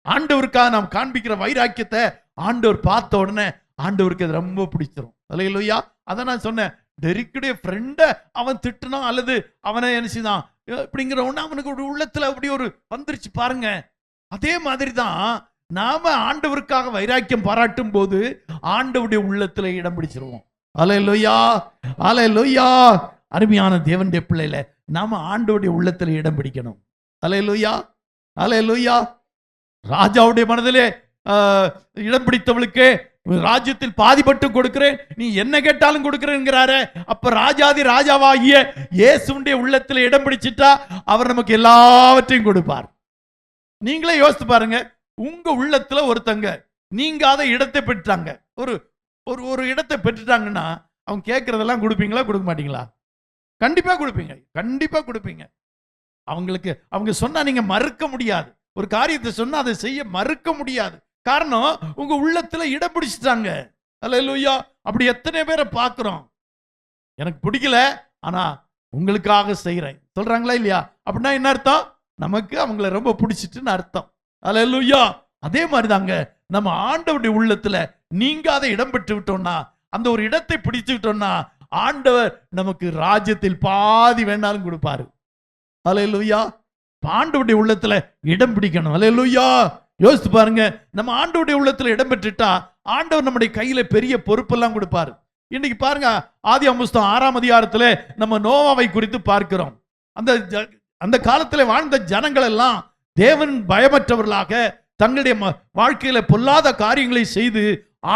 ஆண்டவருக்காக நாம் காண்பிக்கிற வைராக்கியத்தை ஆண்டவர் பார்த்த உடனே ஆண்டவருக்கு அது ரொம்ப பிடிச்சிரும். ஹல்லேலூயா. அதான் நான் சொன்னேன், டெரிக்குடைய ஃப்ரெண்ட அவன் திட்டுனா அல்லது அவனை நினைச்சுதான் இப்படிங்கிற ஒண்ணு அவனுக்கு ஒரு உள்ளத்துல அப்படி ஒரு வந்துருச்சு பாருங்க. அதே மாதிரி தான் நாம ஆண்டவருக்காக வைராக்கியம் பாராட்டும் போது ஆண்டவருடைய உள்ளத்துல இடம் பிடிச்சிருவோம். ஹல்லேலூயா, ஹல்லேலூயா. அருமையான தேவனுடைய பிள்ளையில நாம ஆண்டவருடைய உள்ளத்துல இடம் பிடிக்கணும். ஹல்லேலூயா, ஹல்லேலூயா. ராஜாவுடைய மனதிலே இடம் பிடித்தவளுக்கு ராஜ்யத்தில் பாதிப்பட்டு கொடுக்கிறேன், நீ என்ன கேட்டாலும் கொடுக்கிறேங்கிறாரு. அப்ப ராஜாதி ராஜாவாகிய இயேசுவுடைய உள்ளத்துல இடம் பிடிச்சிட்டா அவர் நமக்கு எல்லாவற்றையும் கொடுப்பார். நீங்களே யோசித்து பாருங்க, உங்க உள்ளத்துல ஒருத்தங்க நீங்காத இடத்தை பெற்றாங்க, ஒரு ஒரு இடத்தை பெற்றுட்டாங்கன்னா அவங்க கேட்கறதெல்லாம் கொடுப்பீங்களா கொடுக்க மாட்டீங்களா? கண்டிப்பா கொடுப்பீங்க, கண்டிப்பா கொடுப்பீங்க. அவங்களுக்கு அவங்க சொன்னா நீங்க மறுக்க முடியாது, ஒரு காரியத்தை சொன்னா அதை செய்ய மறுக்க முடியாது. காரணம் உங்க உள்ளத்துல இடம் பிடிச்சிட்டாங்க. ஹல்லேலூயா. அப்படி எத்தனை பேரை பார்க்கிறோம், எனக்கு பிடிக்கல ஆனா உங்களுக்காக செய்யறேன் சொல்றாங்களா இல்லையா? அப்படின்னா என்ன அர்த்தம்? நமக்கு அவங்களை ரொம்ப பிடிச்சிட்டுன்னு அர்த்தம். ஹல்லேலூயா. அதே மாதிரிதாங்க நம்ம ஆண்டவருடைய உள்ளத்துல நீங்காத இடம் பெற்று விட்டோம்னா, அந்த ஒரு இடத்தை பிடிச்சுக்கிட்டோம்னா ஆண்டவர் நமக்கு ராஜ்யத்தில் பாதி வேணாலும் கொடுப்பாரு. ஹல்லேலூயா. ஆண்டவருடைய உள்ளத்துல இடம் பிடிக்கணும். ஹல்லேலூயா. யோசித்து பாருங்க, நம்ம ஆண்டவருடைய உள்ளத்துல இடம் பெற்றுட்டா ஆண்டவர் நம்முடைய கையில பெரிய பொறுப்பெல்லாம் கொடுப்பாரு. இன்னைக்கு பாருங்க, ஆதியாகமம் புத்தகம் 6ஆம் அதிகாரத்துல நம்ம நோவாவை குறித்து பார்க்கிறோம். அந்த காலத்துல வாழ்ந்த ஜனங்கள் எல்லாம் தேவன் பயமற்றவர்களாக தங்களுடைய வாழ்க்கையில பொல்லாத காரியங்களை செய்து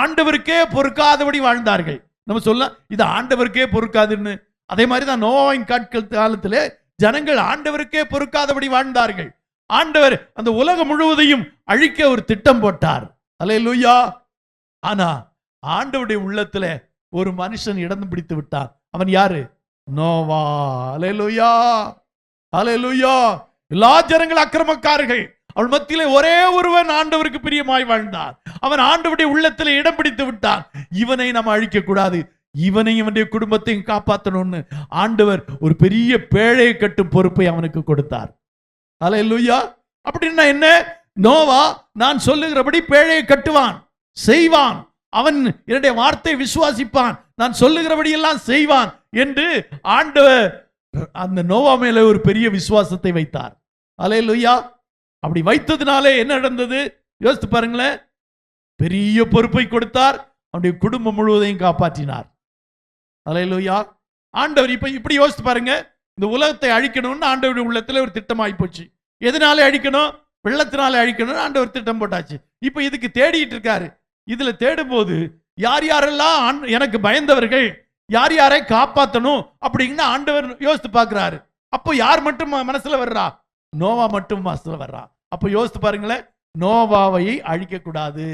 ஆண்டவருக்கே பொறுக்காதபடி வாழ்ந்தார்கள். நம்ம சொல்ல இது ஆண்டவருக்கே பொறுக்காதுன்னு. அதே மாதிரிதான் நோவாவின் காலத்திலே ஜனங்கள் ஆண்டவருக்கே பொறுக்காதபடி வாழ்ந்தார்கள். ஆண்டவர் அந்த உலகம் முழுவதையும் அழிக்க ஒரு திட்டம் போட்டார். ஹல்லேலூயா. ஆனா ஆண்டவருடைய உள்ளத்துல ஒரு மனுஷன் இடம் பிடித்து விட்டான். அவன் யாரு? நோவா. ஹல்லேலூயா, ஹல்லேலூயா. எல்லா ஜனங்கள் அக்கிரமக்காரர்கள், அவள் மத்தியிலே ஒரே ஒருவன் ஆண்டவருக்கு பிரியமாய் வாழ்ந்தான். அவன் ஆண்டவருடைய உள்ளத்துல இடம் பிடித்து விட்டான். இவனை நம்ம அழிக்க கூடாது, இவனையும் இவனுடைய குடும்பத்தையும் காப்பாற்றணும்னு ஆண்டவர் ஒரு பெரிய பேழையை கட்டும் பொறுப்பை அவனுக்கு கொடுத்தார். ஹல்லேலூயா. அப்படின்னா என்ன? நோவா நான் சொல்லுகிறபடி பேழையை கட்டுவான், செய்வான், அவன் என்னுடைய வார்த்தை விசுவாசிப்பான், நான் சொல்லுகிறபடி எல்லாம் செய்வான் என்று ஆண்டவர் அந்த நோவா மேல ஒரு பெரிய விசுவாசத்தை வைத்தார். ஹல்லேலூயா. அப்படி வைத்ததுனாலே என்ன நடந்தது யோசித்து பாருங்களேன். பெரிய பொறுப்பை கொடுத்தார், அவனுடைய குடும்பம் முழுவதையும் காப்பாற்றினார். ஹல்லேலூயா. ஆண்டவர் இப்படி யோசித்து பாருங்க, இந்த உலகத்தை அழிக்கணும்னு ஆண்டவருடைய உள்ளத்துல ஒரு திட்டம் ஆகி போச்சு. எதனால அழிக்கணும்? வெள்ளத்தினால அழிக்கணும்னு ஆண்டவர் திட்டம் போட்டாச்சு. இப்ப இதுக்கு தேடிட்டு இருக்காரு. இதுல தேடும் போது யார் யாரெல்லாம் எனக்கு பயந்தவர்கள், யார் யாரை காப்பாற்றணும் அப்படின்னு ஆண்டவர் யோசித்து பார்க்கிறாரு. அப்போ யார் மட்டும் மனசுல வர்றா? நோவா மட்டும் மனசுல வர்றா. அப்ப யோசித்து பாருங்களேன், நோவாவை அழிக்க கூடாது,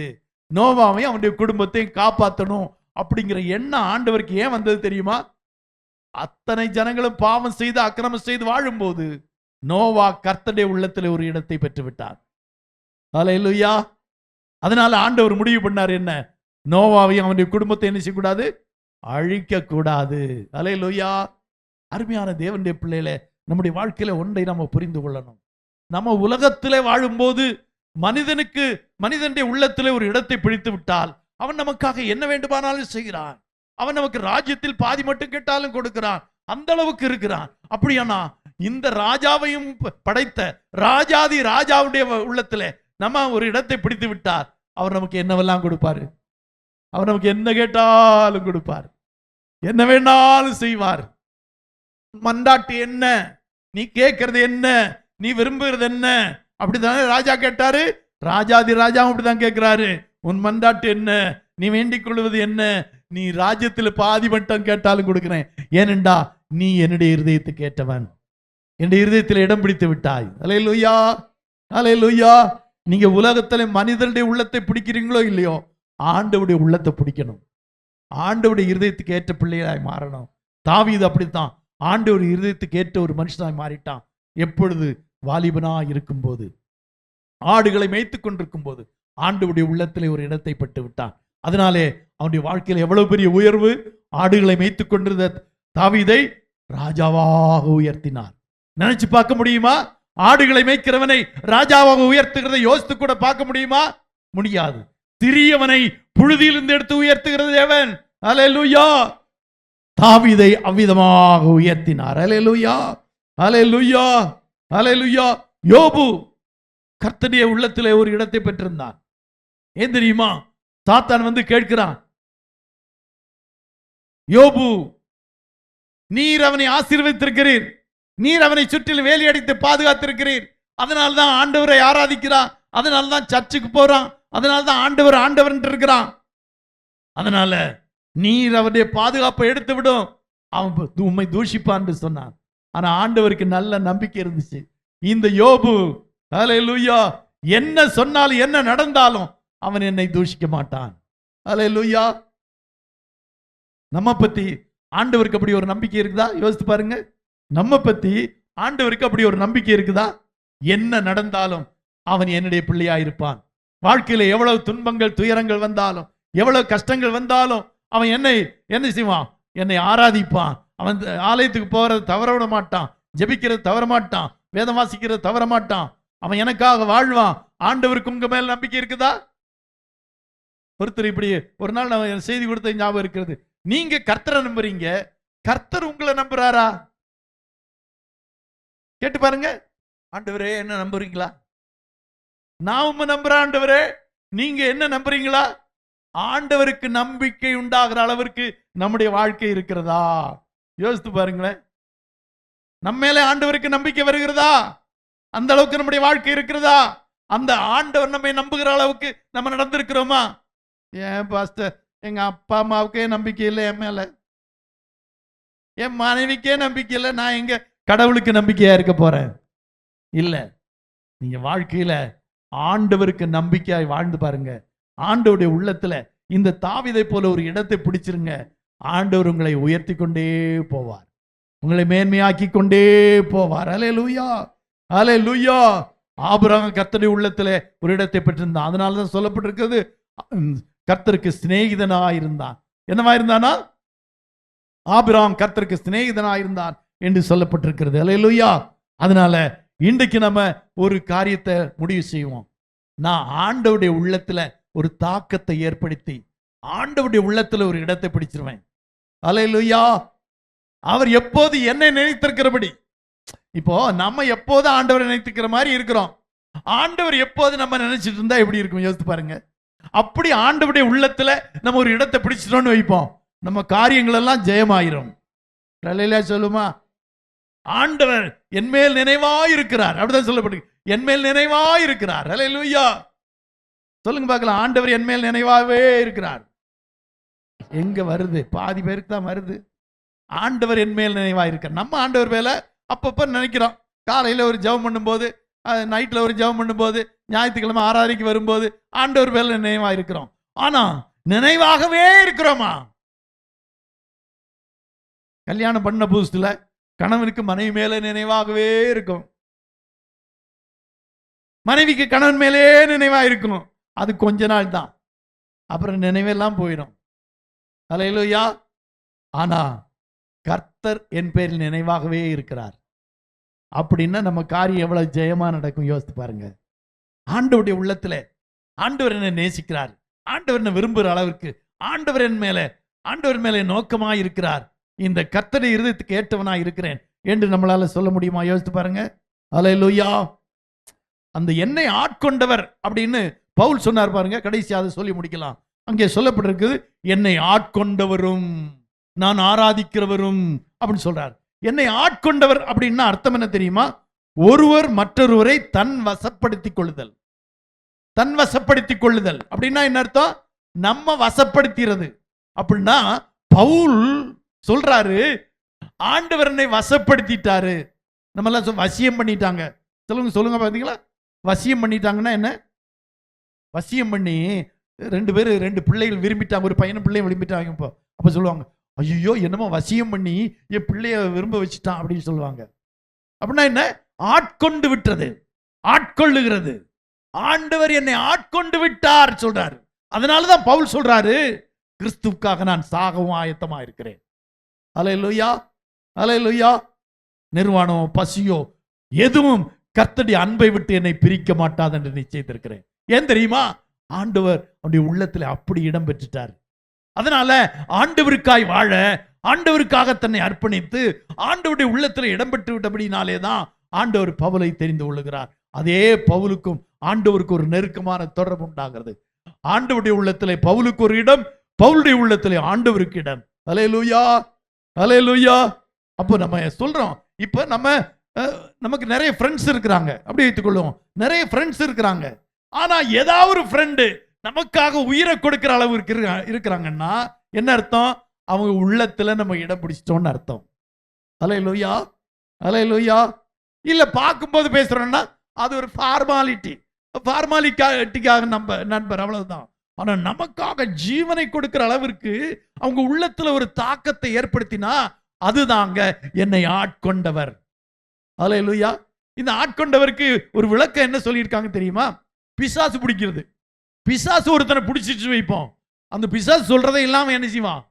நோவாவை அவனுடைய குடும்பத்தையும் காப்பாற்றணும் அப்படிங்கிற எண்ணம் ஆண்டவருக்கு ஏன் வந்தது தெரியுமா? அத்தனை ஜனங்களும் பாவம் செய்து அக்கிரமம் செய்து வாழும்போது நோவா கர்த்தருடைய உள்ளத்தில் ஒரு இடத்தை பெற்று விட்டார். ஹல்லேலூயா. அதனால ஆண்டவர் முடிவு பண்ணார் என்ன? நோவாவையும் அவனுடைய குடும்பத்தை என்ன செய்யக்கூடாது? அழிக்க கூடாது. ஹல்லேலூயா. அருமையான தேவனுடைய பிள்ளைகளே, நம்முடைய வாழ்க்கையில ஒன்றை நம்ம புரிந்து கொள்ளணும். நம்ம உலகத்திலே வாழும்போது மனிதனுடைய உள்ளத்திலே ஒரு இடத்தை பிடித்து விட்டால் அவன் நமக்காக என்ன வேண்டுமானாலும் செய்கிறான். அவன் நமக்கு ராஜ்யத்தில் பாதி மட்டும் கேட்டாலும் கொடுக்கிறான். அந்த அளவுக்கு இருக்கிறான். அப்படியானா இந்த ராஜாவையும் படைத்த ராஜாதி ராஜாவுடைய உள்ளத்திலே நம்ம ஒரு இடத்தை பிடித்து விட்டார், அவர் நமக்கு என்னவெல்லாம் கொடுப்பாரு? அவர் நமக்கு என்ன கேட்டாலும் கொடுப்பார், என்ன வேணாலும் செய்வார். மண்டாட்டு என்ன, நீ கேட்கறது என்ன, நீ விரும்புகிறது என்ன? அப்படித்தானே ராஜா கேட்டாரு. ராஜாதி ராஜாவும் அப்படிதான் கேட்கிறாரு. உன் மண்டாட்டு என்ன, நீ வேண்டிக் கொள்வது என்ன? நீ ராஜ்யத்தில் பாதி மட்டும் கேட்டாலும் கொடுக்கிறேன். ஏனெண்டா நீ என்னுடைய இருதயத்தை கேட்டவன், என்னுடைய இருதயத்தில் இடம் பிடித்து விட்டாய். அல்லேலூயா, அல்லேலூயா. நீங்க உலகத்துல மனிதனுடைய உள்ளத்தை பிடிக்கிறீங்களோ இல்லையோ, ஆண்டவருடைய உள்ளத்தை பிடிக்கணும். ஆண்டவருடைய இருதயத்துக்கு ஏற்ற பிள்ளைகளாய் மாறணும். தாவீது அப்படித்தான் ஆண்டவர் இருதயத்துக்கு ஏற்ற ஒரு மனுஷனாய் மாறிட்டான். எப்பொழுது? வாலிபனா இருக்கும்போது, ஆடுகளை மேய்த்துக் கொண்டிருக்கும் போது ஆண்டவருடைய உள்ளத்திலே ஒரு இடத்தை பெற்று விட்டான். அதனாலே அவனுடைய வாழ்க்கையில் எவ்வளவு பெரிய உயர்வு! ஆடுகளை மேய்த்துக் கொண்டிருந்த தாவீதை ராஜாவாக உயர்த்தினார். நினைச்சு பார்க்க முடியுமா? ஆடுகளை மேய்க்கிறவனை ராஜாவாக உயர்த்துகிறதை யோசித்து கூட பார்க்க முடியுமா? முடியாது. சிறியவனை புழுதியிலிருந்து எடுத்து உயர்த்துகிறது தேவன். அல்லேலூயா. தாவீதை அவ்விதமாக உயர்த்தினார். அல்லேலூயா, அல்லேலூயா, அல்லேலூயா. யோபு கர்த்தருடைய உள்ளத்திலே ஒரு இடத்தை பெற்றிருந்தான். ஏன் தெரியுமா? சாத்தான் வந்து கேட்கிறான், யோபு, நீர் அவனை ஆசீர்வதித்திருக்கிறீர், நீர் அவனை சுற்றிலும் வேலி அடித்து பாதுகாத்திருக்கிறீர், அதனால்தான் ஆண்டவரை ஆராதிக்கிறான், அதனால்தான் சர்ச்சுக்கு போறான், அதனால்தான் ஆண்டவர் ஆண்டவர் இருக்கிறான். அதனால நீர் அவருடைய பாதுகாப்பை எடுத்து விடும், அவன் உம்மை தூஷிப்பான்னு சொன்னான். ஆனா ஆண்டவருக்கு நல்ல நம்பிக்கை இருந்துச்சு. இந்த யோபு, அல்லேலூயா, என்ன சொன்னாலும் என்ன நடந்தாலும் அவன் என்னை தூஷிக்க மாட்டான். அல்லேலூயா. நம்ம பத்தி ஆண்டவருக்கு அப்படி ஒரு நம்பிக்கை இருக்குதா? யோசித்து பாருங்க. நம்ம பத்தி ஆண்டவருக்கு அப்படி ஒரு நம்பிக்கை இருக்குதா? என்ன நடந்தாலும் அவன் என்னுடைய பிள்ளையா இருப்பான். வாழ்க்கையில எவ்வளவு துன்பங்கள் துயரங்கள் வந்தாலும், எவ்வளவு கஷ்டங்கள் வந்தாலும் அவன் என்ன செய்வான்? என்னை ஆராதிப்பான். அவன் ஆலயத்துக்கு போறது தவற விட மாட்டான், ஜெபிக்கிறது தவற மாட்டான், வேதம் வாசிக்கிறது தவற மாட்டான். அவன் எனக்காக வாழ்வான். ஆண்டவருக்கு உங்க மேல நம்பிக்கை இருக்குதா? ஒருத்தர் இப்படி ஒரு நாள் நான் செய்தி கொடுத்த ஞாபகம் இருக்கிறது. நீங்க கர்த்தரை நம்புறீங்க, கர்த்தர் உங்களை நம்புறாரா? கேட்டு பாருங்க. ஆண்டவரே என்ன நம்புறீங்களா? நான் உண்மை நம்புறேன் ஆண்டவரே, நீங்க என்ன நம்புறீங்களா? ஆண்டவருக்கு நம்பிக்கை உண்டாகிற அளவிற்கு நம்முடைய வாழ்க்கை இருக்கிறதா? யோசித்து பாருங்களேன். நம்ம மேலே ஆண்டவருக்கு நம்பிக்கை வருகிறதா? அந்த அளவுக்கு நம்முடைய வாழ்க்கை இருக்கிறதா? அந்த ஆண்டவர் நம்மை நம்புகிற அளவுக்கு நம்ம நடந்திருக்கிறோமா? ஏன் பாஸ்டர், எங்க அப்பா அம்மாவுக்கே நம்பிக்கை இல்லை என் மேல, என் மனைவிக்கே நம்பிக்கை இல்லை, நான் எங்க கடவுளுக்கு நம்பிக்கையா இருக்க போறேன்? இல்ல. நீங்க வாழ்க்கையில ஆண்டவருக்கு நம்பிக்கையாய் வாழ்ந்து பாருங்க. ஆண்டவருடைய உள்ளத்துல இந்த தாவீதை போல ஒரு இடத்தை பிடிச்சிருங்க. ஆண்டவர் உங்களை உயர்த்தி கொண்டே போவார், உங்களை மேன்மையாக்கி கொண்டே போவார். அல்லேலூயா, அல்லேலூயா. ஆபிரகாம் கர்த்தருடைய உள்ளத்துல ஒரு இடத்தை பெற்றிருந்தான். அதனாலதான் சொல்லப்பட்டிருக்கிறது, கர்த்தருக்கு சிநேகிதனாயிருந்தான். என்னவாயிருந்தானா? ஆபிரகாம் கர்த்தருக்கு சிநேகிதனாயிருந்தான் என்று சொல்லப்பட்டிருக்கிறது. அல்லேலூயா. அதனால இன்றைக்கு நம்ம ஒரு காரியத்தை முடிவு செய்வோம். நான் ஆண்டவருடைய உள்ளத்துல ஒரு தாக்கத்தை ஏற்படுத்தி ஆண்டவருடைய உள்ளத்துல ஒரு இடத்தை பிடிச்சிருவேன். அல்லேலூயா. அவர் எப்போது என்னை நினைத்திருக்கிறபடி, இப்போ நம்ம எப்போது ஆண்டவரை நினைத்துக்கிற மாதிரி இருக்கிறோம். ஆண்டவர் எப்போது நம்ம நினைச்சிட்டு இருந்தா எப்படி இருக்கும்? யோசித்து பாருங்க. அப்படி ஆண்டவருடைய உள்ளத்துல நம்ம ஒரு இடத்தை பிடிச்சிட்டோம்னு வைப்போம், நம்ம காரியங்கள் எல்லாம் ஜெயமாயிரும். சொல்லுமா? ஆண்டவர் என்மேல் நினைவாயிருக்கிறார், அப்படிதான் சொல்லப்பட்டிருக்கு. என்மேல் நினைவாயிருக்கிறார். அல்லேலூயா. சொல்லுங்க பார்க்கலாம். ஆண்டவர் என்மேல் நினைவாகவே இருக்கிறார். எங்க வருது? பாதி பேருக்கு தான் வருது. ஆண்டவர் என்மேல் நினைவாயிருக்கிறார். நம்ம ஆண்டவர் மேல அப்பப்ப நினைக்கிறோம். காலையில ஒரு ஜெபம் பண்ணும்போது, நைட்ல ஒரு ஜெபம் பண்ணும்போது, ஞாயிற்றுக்கிழமை ஆராதனைக்கு வரும்போது ஆண்டவர் மேல நினைவாயிருக்கிறோம். ஆனா நினைவாகவே இருக்கிறோமா? கல்யாணம் பண்ண புதுசுல கணவனுக்கு மனைவி மேல நினைவாகவே இருக்கும். மனைவிக்கு கணவன் மேலே நினைவா இருக்கணும். அது கொஞ்ச நாள் தான், அப்புறம் நினைவெல்லாம் போயிடும். அல்லேலூயா. ஆனா கர்த்தர் என் பேரில் நினைவாகவே இருக்கிறார் அப்படின்னா நம்ம காரியம் எவ்வளவு ஜெயமா நடக்கும் யோசித்து பாருங்க. ஆண்டவருடைய உள்ளத்துல ஆண்டவர் என்ன நேசிக்கிறார், ஆண்டவர் என்ன விரும்புகிற அளவிற்கு ஆண்டவர் மேலே நோக்கமா இருக்கிறார். இந்த கர்த்தருடைய இருதயத்துக்கு ஏற்றவனா இருக்கிறேன் என்று நம்மளால சொல்ல முடியுமா? யோசித்து பாருங்க. அல்லேலூயா. அந்த என்னை ஆட்கொண்டவர் அப்படின்னு பவுல் சொன்னார் பாருங்க. கடைசி அதை சொல்லி முடிக்கலாம். அங்கே சொல்லப்பட்டிருக்குது, என்னை ஆட்கொண்டவரும் நான் ஆராதிக்கிறவரும் அப்படின்னு சொல்றார். என்னை ஆட்கொண்டவர் அப்படின்னா அர்த்தம் என்ன தெரியுமா? ஒருவர் மற்றொருவரை தன் வசப்படுத்திக் கொள்ளுதல். தன் வசப்படுத்திக் கொள்ளுதல் அப்படின்னா என்ன அர்த்தம்? நம்ம வசப்படுத்துறது. அப்படின்னா பவுல் சொல்றாரு, ஆண்டவர் என்னை வசப்படுத்திட்டாரு. நம்ம எல்லாம் வசியம் பண்ணிட்டாங்க. சொல்லுங்க பாத்தீங்களா? வசியம் பண்ணிட்டாங்கன்னா என்ன? வசியம் பண்ணி ரெண்டு பிள்ளைகள் விரும்பிட்டாங்க, ஒரு பையனும் பிள்ளையும் விரும்பிட்டாங்க. அப்ப சொல்லுவாங்க, ஐயோ என்னமோ வசியம் பண்ணி என் பிள்ளைய விரும்ப வச்சுட்டான் அப்படின்னு சொல்லுவாங்க. அப்படின்னா என்ன? ஆட்கொண்டு விட்டது, ஆட்கொள்ளுகிறது. ஆண்டவர் என்னை ஆட்கொண்டு விட்டார் சொல்றாரு. அதனாலதான் பவுல் சொல்றாரு, கிறிஸ்துவுக்காக நான் சாகவும் ஆயத்தமா இருக்கிறேன். அல்லேலூயா, அல்லேலூயா. நிர்வாணமோ பசியோ எதுவும் கர்த்தருடைய அன்பை விட்டு என்னை பிரிக்க மாட்டாது என்று நிச்சயித்திருக்கிறேன். ஏன் தெரியுமா? ஆண்டவர் அவருடைய உள்ளத்துல அப்படி இடம் பெற்றுட்டார். அதனால ஆண்டவருக்காய் வாழ, ஆண்டவருக்காக தன்னை அர்ப்பணித்து ஆண்டவருடைய உள்ளத்துல இடம் பெற்று விட்டபடினாலே தான் ஆண்டவர் பவுலை தெரிந்து கொள்ளுகிறார். அதே பவுலுக்கும் ஆண்டவருக்கு ஒரு நெருக்கமான தொடர்பு உண்டாகிறது. ஆண்டவருடைய உள்ளத்திலே பவுலுக்கு ஒரு இடம், பவுலுடைய உள்ளத்திலே ஆண்டவருக்கு இடம். அல்லேலூயா, அல்லேலூயா. அப்போ நம்ம சொல்றோம், இப்ப நமக்கு நிறைய ஃப்ரெண்ட்ஸ் இருக்கிறாங்க அப்படி வைத்துக்கொள்ளுவோம். நிறைய ஃப்ரெண்ட்ஸ் இருக்கிறாங்க. ஆனா ஏதாவது ஒரு ஃப்ரெண்டு நமக்காக உயிரை கொடுக்கிற அளவு இருக்கிறாங்கன்னா என்ன அர்த்தம்? அவங்க உள்ளத்துல நம்ம இடம் பிடிச்சிட்டோம்னு அர்த்தம். அல்லேலூயா, அல்லேலூயா. இல்ல பார்க்கும்போது பேசுறோம்னா அது ஒரு ஃபார்மாலிட்டிக்காக நண்பர் அவ்வளவுதான். ஆனா நமக்காக ஜீவனை கொடுக்கிற அளவிற்கு அவங்க உள்ளத்துல ஒரு தாக்கத்தை ஏற்படுத்தினா அதுதாங்க என்னை ஆட்கொண்டவர். அல்லேலூயா. இந்த ஆட்கொண்டவருக்கு ஒரு விளக்கம் என்ன சொல்லியிருக்காங்க தெரியுமா? பிசாசு பிடிக்கிறது. பிசாசு ஒருத்தனை பிடிச்சிட்டு வைப்போம், அந்த பிசாசு சொல்றதை இல்லாம என்ன செய்வான்.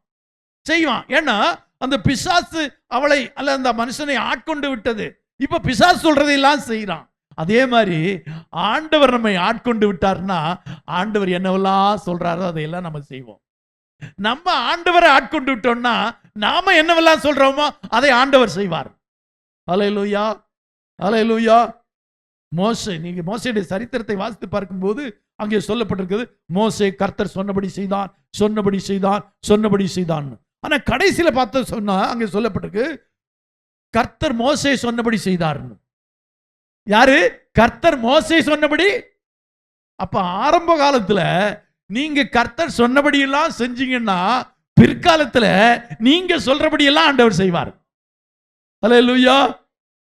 ஏன்னா அந்த பிசாசு அவளை அல்ல அந்த மனுஷனை ஆட்கொண்டு விட்டது. இப்ப பிசாசு சொல்றதை எல்லாம் செய்யறான். அதே மாதிரி ஆண்டவர் நம்மை ஆட்கொண்டு விட்டார்னா ஆண்டவர் என்னவெல்லாம் சொல்றாரோ அதையெல்லாம் நம்ம செய்வோம். நம்ம ஆண்டவரை ஆட்கொண்டு விட்டோம்னா நாம என்னவெல்லாம் சொல்றோமோ அதை ஆண்டவர் செய்வார். அல்லேலூயா, அல்லேலூயா. நீங்க மோசேயுடைய சரித்திரத்தை வாசித்து பார்க்கும்போது அங்கே சொல்லப்பட்டிருக்கிறது, மோசே கர்த்தர் சொன்னபடி செய்தான். ஆனா கடைசியில பார்த்து சொன்னா அங்கே சொல்லப்பட்டிருக்கு, கர்த்தர் மோசே சொன்னபடி செய்தார்னு. யாரு? கர்த்தர் மோசே சொன்னபடி. அப்ப ஆரம்ப காலத்துல நீங்க கர்த்தர் சொன்னபடி எல்லாம் செஞ்சீங்கன்னா பிற்காலத்துல நீங்க சொல்றபடி எல்லாம் ஆண்டவர் செய்வார். அல்லேலூயா,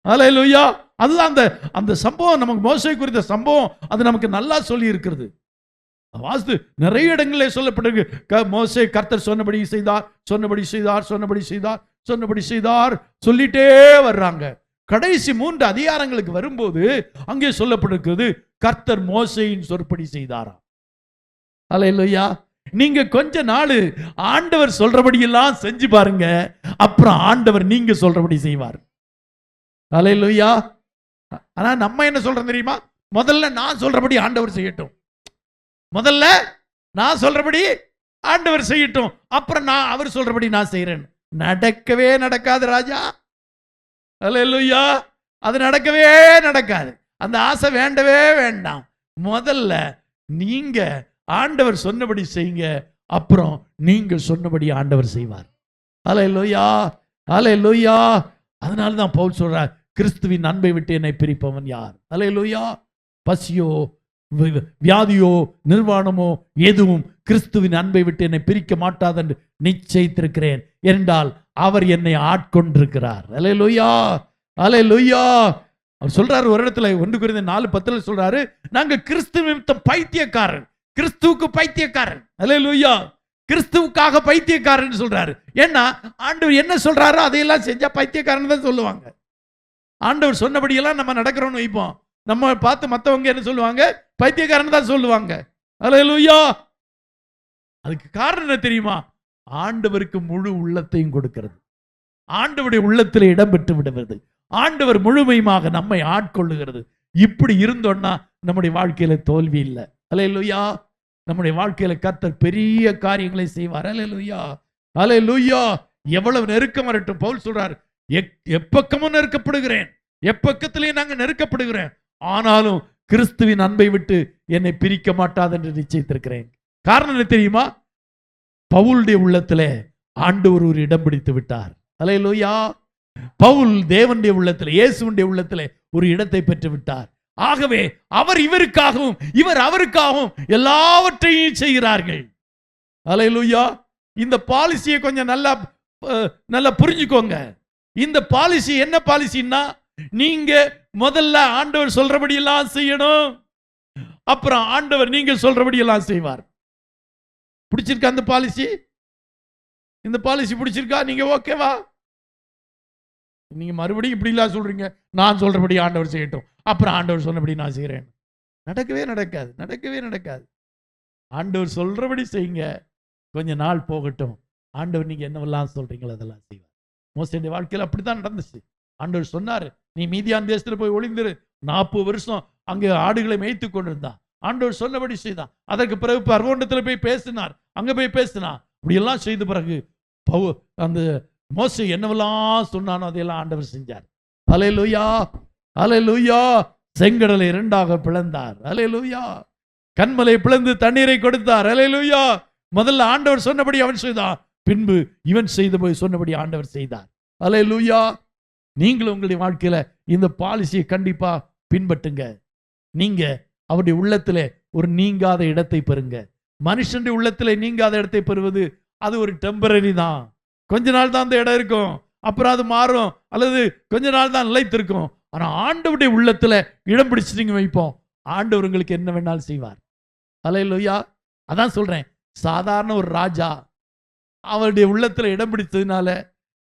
அல்லேலூயா. அதுதான் அந்த சம்பவம், நமக்கு மோசே குறித்த சம்பவம் அது நமக்கு நல்லா சொல்லி இருக்கிறது. வாஸ்து நிறைய இடங்களிலே சொல்லப்பட்டிருக்கு, மோசே கர்த்தர் சொன்னபடி செய்தார் சொல்லிட்டே வர்றாங்க. கடைசி 3 அதிகாரங்களுக்கு வரும்போது அங்கே சொல்லப்பட்டிருக்கிறது, கர்த்தர் மோசேயின் சொற்படி செய்தாராம். அல்லேலூயா. நீங்க கொஞ்ச நாள் ஆண்டவர் சொல்றபடி எல்லாம் செஞ்சு பாருங்க, அப்புறம் ஆண்டவர் நீங்க சொல்றபடி செய்வார். அல்லேலூயா. ஆனா நம்ம என்ன சொல்றோம் தெரியுமா? முதல்ல நான் சொல்றபடி ஆண்டவர் செய்யட்டும், முதல்ல நான் சொல்றபடி ஆண்டவர் செய்யட்டும், அப்புறம் நான் அவர் சொல்றபடி நான் செய்யறேன். நடக்கவே நடக்காது ராஜா. அல்லேலூயா. அது நடக்கவே நடக்காது. அந்த ஆசை வேண்டவே வேண்டாம். முதல்ல நீங்க ஆண்டவர் சொன்னபடி செய்யுங்க, அப்புறம் நீங்க சொன்னபடி ஆண்டவர் செய்வார். அல்லேலூயா, அல்லேலூயா. அதனாலதான் பவுல் சொல்றார், கிறிஸ்துவின் அன்பை விட்டு என்னை பிரிப்பவன் யார்? அல்லேலூயா. பசியோ வியாதியோ நிர்வாணமோ எதுவும் கிறிஸ்துவின் அன்பை விட்டு என்னை பிரிக்க மாட்டாது என்று நிச்சயித்திருக்கிறேன் என்றால் அவர் என்னை ஆட்கொண்டிருக்கிறார். அல்லேலூயா, அல்லேலூயா. அவர் சொல்றாரு ஒரு இடத்துல 1 கொரிந்தியர் 4:10 சொல்றாரு, நாங்க கிறிஸ்து நிமித்தம் பைத்தியக்காரன், கிறிஸ்துவுக்கு பைத்தியக்காரன். அல்லேலூயா. கிறிஸ்துவுக்காக பைத்தியக்காரன் சொல்றாரு. ஏன்னா ஆண்டவர் என்ன சொல்றாரோ அதையெல்லாம் செஞ்சா பைத்தியக்காரன் தான் சொல்லுவாங்க. ஆண்டவர் சொன்னபடியெல்லாம் நம்ம நடக்கிறோம்னு வைப்போம், நம்ம பார்த்து மற்றவங்க என்ன சொல்லுவாங்க? பைத்தியக்காரன் தான் சொல்லுவாங்க. அல்லேலூயா. அதுக்கு காரணம் என்ன தெரியுமா? ஆண்டவருக்கு முழு உள்ளத்தையும் கொடுக்கிறது, ஆண்டவருடைய உள்ளத்தில் இடம் பெற்று விடுவது, ஆண்டவர் முழுமையுமாக நம்மை ஆட்கொள்ளுகிறது. இப்படி இருந்தோம்னா நம்முடைய வாழ்க்கையில தோல்வி இல்லை. அல்லேலூயா. நம்முடைய வாழ்க்கையில கர்த்தர் பெரிய காரியங்களை செய்வார். அல்லேலூயா, அல்லேலூயா. எவ்வளவு நெருக்கம் வரட்டும், பவுல் சொல்றார், எப்பக்கமும் நெருக்கப்படுகிறேன், எப்பக்கத்திலேயே நாங்க நெருக்கப்படுகிறேன், ஆனாலும் கிறிஸ்துவின் அன்பை விட்டு என்னை பிரிக்க மாட்டாது என்று நிச்சயித்திருக்கிறேன். காரணம் என்ன தெரியுமா? பவுலுடைய உள்ளத்திலே ஆண்டவர் ஒரு இடம் பிடித்து விட்டார். அல்லேலூயா. பவுல் தேவனுடைய உள்ளத்திலே, இயேசுவினுடைய உள்ளத்திலே ஒரு இடத்தை பெற்று விட்டார். ஆகவே அவர் இவருக்காகவும் இவர் அவருக்காகவும் எல்லாவற்றையும் செய்கிறார்கள். அல்லேலூயா. இந்த பாலிசியை கொஞ்சம் நல்லா புரிஞ்சுக்கோங்க. இந்த பாலிசி என்ன பாலிசின்னா, நீங்க முதல்ல ஆண்டவர் சொல்றபடி எல்லாம் செய்யணும், அப்புறம் ஆண்டவர் நீங்க சொல்றபடி எல்லாம் செய்வார். பிடிச்சிருக்கா அந்த பாலிசி? இந்த பாலிசி பிடிச்சிருக்கா? நீங்க ஓகேவா? நீங்க மறுபடியும் இப்படி எல்லாம் சொல்றீங்க, நான் சொல்றபடி ஆண்டவர் செய்யட்டும், அப்புறம் ஆண்டவர் சொன்னபடி நான் செய்யறேன். நடக்கவே நடக்காது, நடக்கவே நடக்காது. ஆண்டவர் சொல்றபடி செய்யுங்க, கொஞ்ச நாள் போகட்டும், ஆண்டவர் நீங்க என்னவெல்லாம் சொல்றீங்களோ அதெல்லாம் செய்வார். மோசேயுடைய வாழ்க்கையில் அப்படித்தான் நடந்துச்சு. ஆண்டவர் சொன்னாரு, நீ மீதியான் தேசத்துல போய் ஒளிந்திரு. 40 வருஷம் அங்கே ஆடுகளை மேய்த்து கொண்டிருந்தான். ஆண்டவர் சொன்னபடி செய்தான். அதற்கு பிறகு பர்வோண்டத்துல போய் பேசினார், அங்க போய் பேசினான். அப்படியெல்லாம் செய்த பிறகு அந்த மோசே என்னவெல்லாம் சொன்னானோ அதையெல்லாம் ஆண்டவர் செஞ்சார். அல்லேலூயா, அல்லேலூயா. செங்கடலை 2ஆக பிளந்தார். அல்லேலூயா. கன்மலை பிளந்து தண்ணீரை கொடுத்தார். அல்லேலூயா. முதல்ல ஆண்டவர் சொன்னபடி அவன் செய்தான், பின்பு இவன் செய்த போய் சொன்னபடி ஆண்டவர் செய்தார். அல்லேலூயா. நீங்களும் உங்களுடைய வாழ்க்கையில இந்த பாலிசியை கண்டிப்பா பின்பற்றுங்க. நீங்க அவருடைய உள்ளத்திலே ஒரு நீங்காத இடத்தை பெறுங்க. மனுஷனுடைய உள்ளத்திலே நீங்காத இடத்தை பெறுவது அது ஒரு டெம்பரரி தான். கொஞ்ச நாள் தான் அந்த இடம் இருக்கும், அப்புறம் அது மாறும், அல்லது கொஞ்ச நாள் தான் நிலைத்திருக்கும். ஆனா ஆண்டவருடைய உள்ளத்துல இடம் பிடிச்சிட்டீங்க வைப்போம், ஆண்டவர் உங்களுக்கு என்ன வேணாலும் செய்வார். அல்லேலூயா. அதான் சொல்றேன், சாதாரண ஒரு ராஜா அவருடைய உள்ளத்துல இடம் பிடித்ததுனால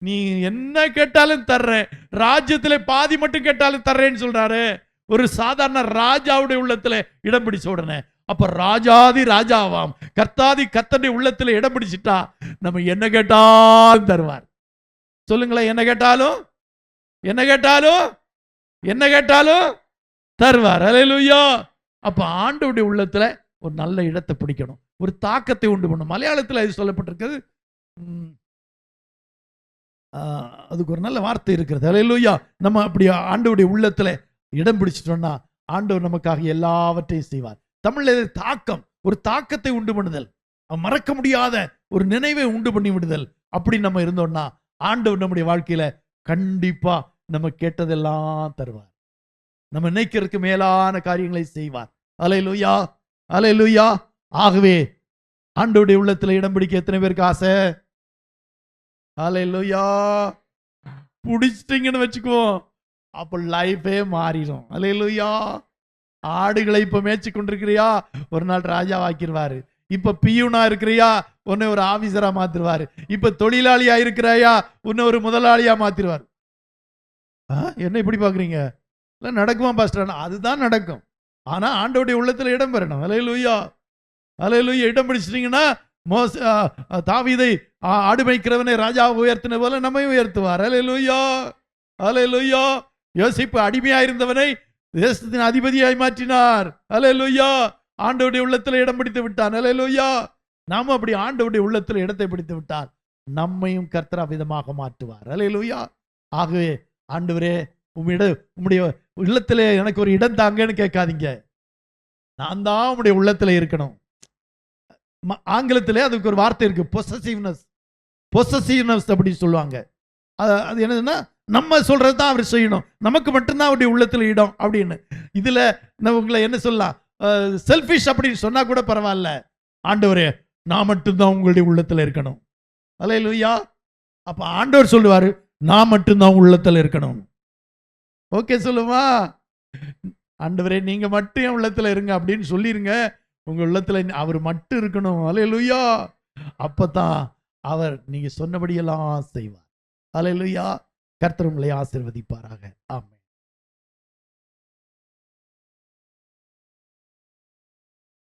நீ என்ன கேட்டாலும் தர்றேன், ராஜ்யத்துல பாதி மட்டும் கேட்டாலும் தர்றேன்னு சொல்றாரு. ஒரு சாதாரண ராஜாவுடைய உள்ளத்துல இடம் பிடிச்ச உடனே, அப்ப ராஜாதி ராஜாவாம் கர்த்தாதி கர்த்தருடைய உள்ளத்துல இடம் பிடிச்சிட்டா நம்ம என்ன கேட்டாலும் தருவார். சொல்லுங்களேன், என்ன கேட்டாலும் என்ன கேட்டாலும் என்ன கேட்டாலும் தருவார். அல்லேலூயா. அப்ப ஆண்டவருடைய உள்ளத்துல ஒரு நல்ல இடத்தை பிடிக்கணும், ஒரு தாக்கத்தை உண்டு பண்ணும். மலையாளத்தில் இது சொல்லப்பட்டிருக்கிறது, அதுக்கு ஒரு நல்ல வார்த்தை இருக்கிறது. அல்லேலூயா. நம்ம அப்படி ஆண்டவருடைய உள்ளத்துல இடம் பிடிச்சிட்டோம்னா ஆண்டவர் நமக்காக எல்லாவற்றையும் செய்வார். தமிழ்ல தாக்கம், ஒரு தாக்கத்தை உண்டு பண்ணுதல், மறக்க முடியாத ஒரு நினைவை உண்டு பண்ணி விடுதல். அப்படி நம்ம இருந்தோம்னா ஆண்டவர் நம்முடைய வாழ்க்கையில கண்டிப்பா நம்ம கேட்டதெல்லாம் தருவார், நம்ம நினைக்கிறதுக்கு மேலான காரியங்களை செய்வார். அல்லேலூயா, அல்லேலூயா. ஆகவே ஆண்டவருடைய உள்ளத்துல இடம் பிடிக்க எத்தனை பேருக்கு ஆசை? அல்லேலூயா. பிடிச்சிட்டீங்கன்னு வச்சுக்குவோம், அப்ப லைஃபே மாறிடும். அல்லேலூயா. ஆடுகளை இப்ப மேய்ச்சி கொண்டிருக்கிறியா, ஒரு நாள் ராஜாவாக்கிடுவாரு. இப்ப பியூனா இருக்கிறியா, உன்னை ஒரு ஆபீசரா மாத்திருவாரு. இப்ப தொழிலாளியா இருக்கிறாயா, உன்னை ஒரு முதலாளியா மாத்திருவாரு. என்ன இப்படி பாக்குறீங்க? நடக்குமா பாஸ்டர்? அதுதான் நடக்கும். ஆனா ஆண்டவருடைய உள்ளத்துல இடம் பெறணும். அல்லேலூயா, அல்லேலூயா. இடம் பிடிச்சிட்டீங்கன்னா தாவீதை ஆடு மேய்க்கிறவனை ராஜாவை உயர்த்தின போல நம்மை உயர்த்துவார். அல்லேலூயா, அல்லேலூயா. யோசிப்பு அடிமையா இருந்தவனை தேசத்தின் அதிபதியாய் மாற்றினார். அல்லேலூயா. ஆண்டவருடைய உள்ளத்துல இடம் பிடித்து விட்டான். அல்லேலூயா. நாம அப்படி ஆண்டவருடைய உள்ளத்துல இடத்தை பிடித்து விட்டால் நம்மையும் கர்த்தர் விதமாக மாற்றுவார். அல்லேலூயா. ஆகவே ஆண்டவரே, உம்முடைய உள்ளத்திலே எனக்கு ஒரு இடம் தாங்கன்னு கேட்காதீங்க, நான் தான் உம்முடைய உள்ளத்துல இருக்கணும். ஆங்கிலத்திலே அதுக்கு ஒரு வார்த்தை இருக்கு, பொசசிவ்னஸ். பொசசிவ்னஸ் அப்படின்னு சொல்லுவாங்க. அது என்னதுன்னா, நம்ம சொல்றது தான் அவர் செய்யணும், நமக்கு மட்டும்தான் அவருடைய உள்ளத்துல இடம் அப்படின்னு. இதுல உங்களை என்ன சொல்லலாம், செல்ஃபிஷ் அப்படின்னு சொன்னா கூட பரவாயில்ல. ஆண்டவரே, நான் மட்டும்தான் உங்களுடைய உள்ளத்துல இருக்கணும். அல்லேலூயா. அப்ப ஆண்டவர் சொல்லுவாரு, நான் மட்டும்தான் உள்ளத்துல இருக்கணும். ஓகே சொல்லுவா, ஆண்டவரே நீங்க மட்டும் என் உள்ளத்துல இருங்க அப்படின்னு சொல்லிருங்க. உங்க உள்ளத்துல அவர் மட்டும் இருக்கணும். அல்லேலூயா. அப்பதான் அவர் நீங்க சொன்னபடியெல்லாம் செய்வார். அல்லேலூயா. கர்த்தர் உங்களை ஆசீர்வதிப்பாராக. ஆமென்.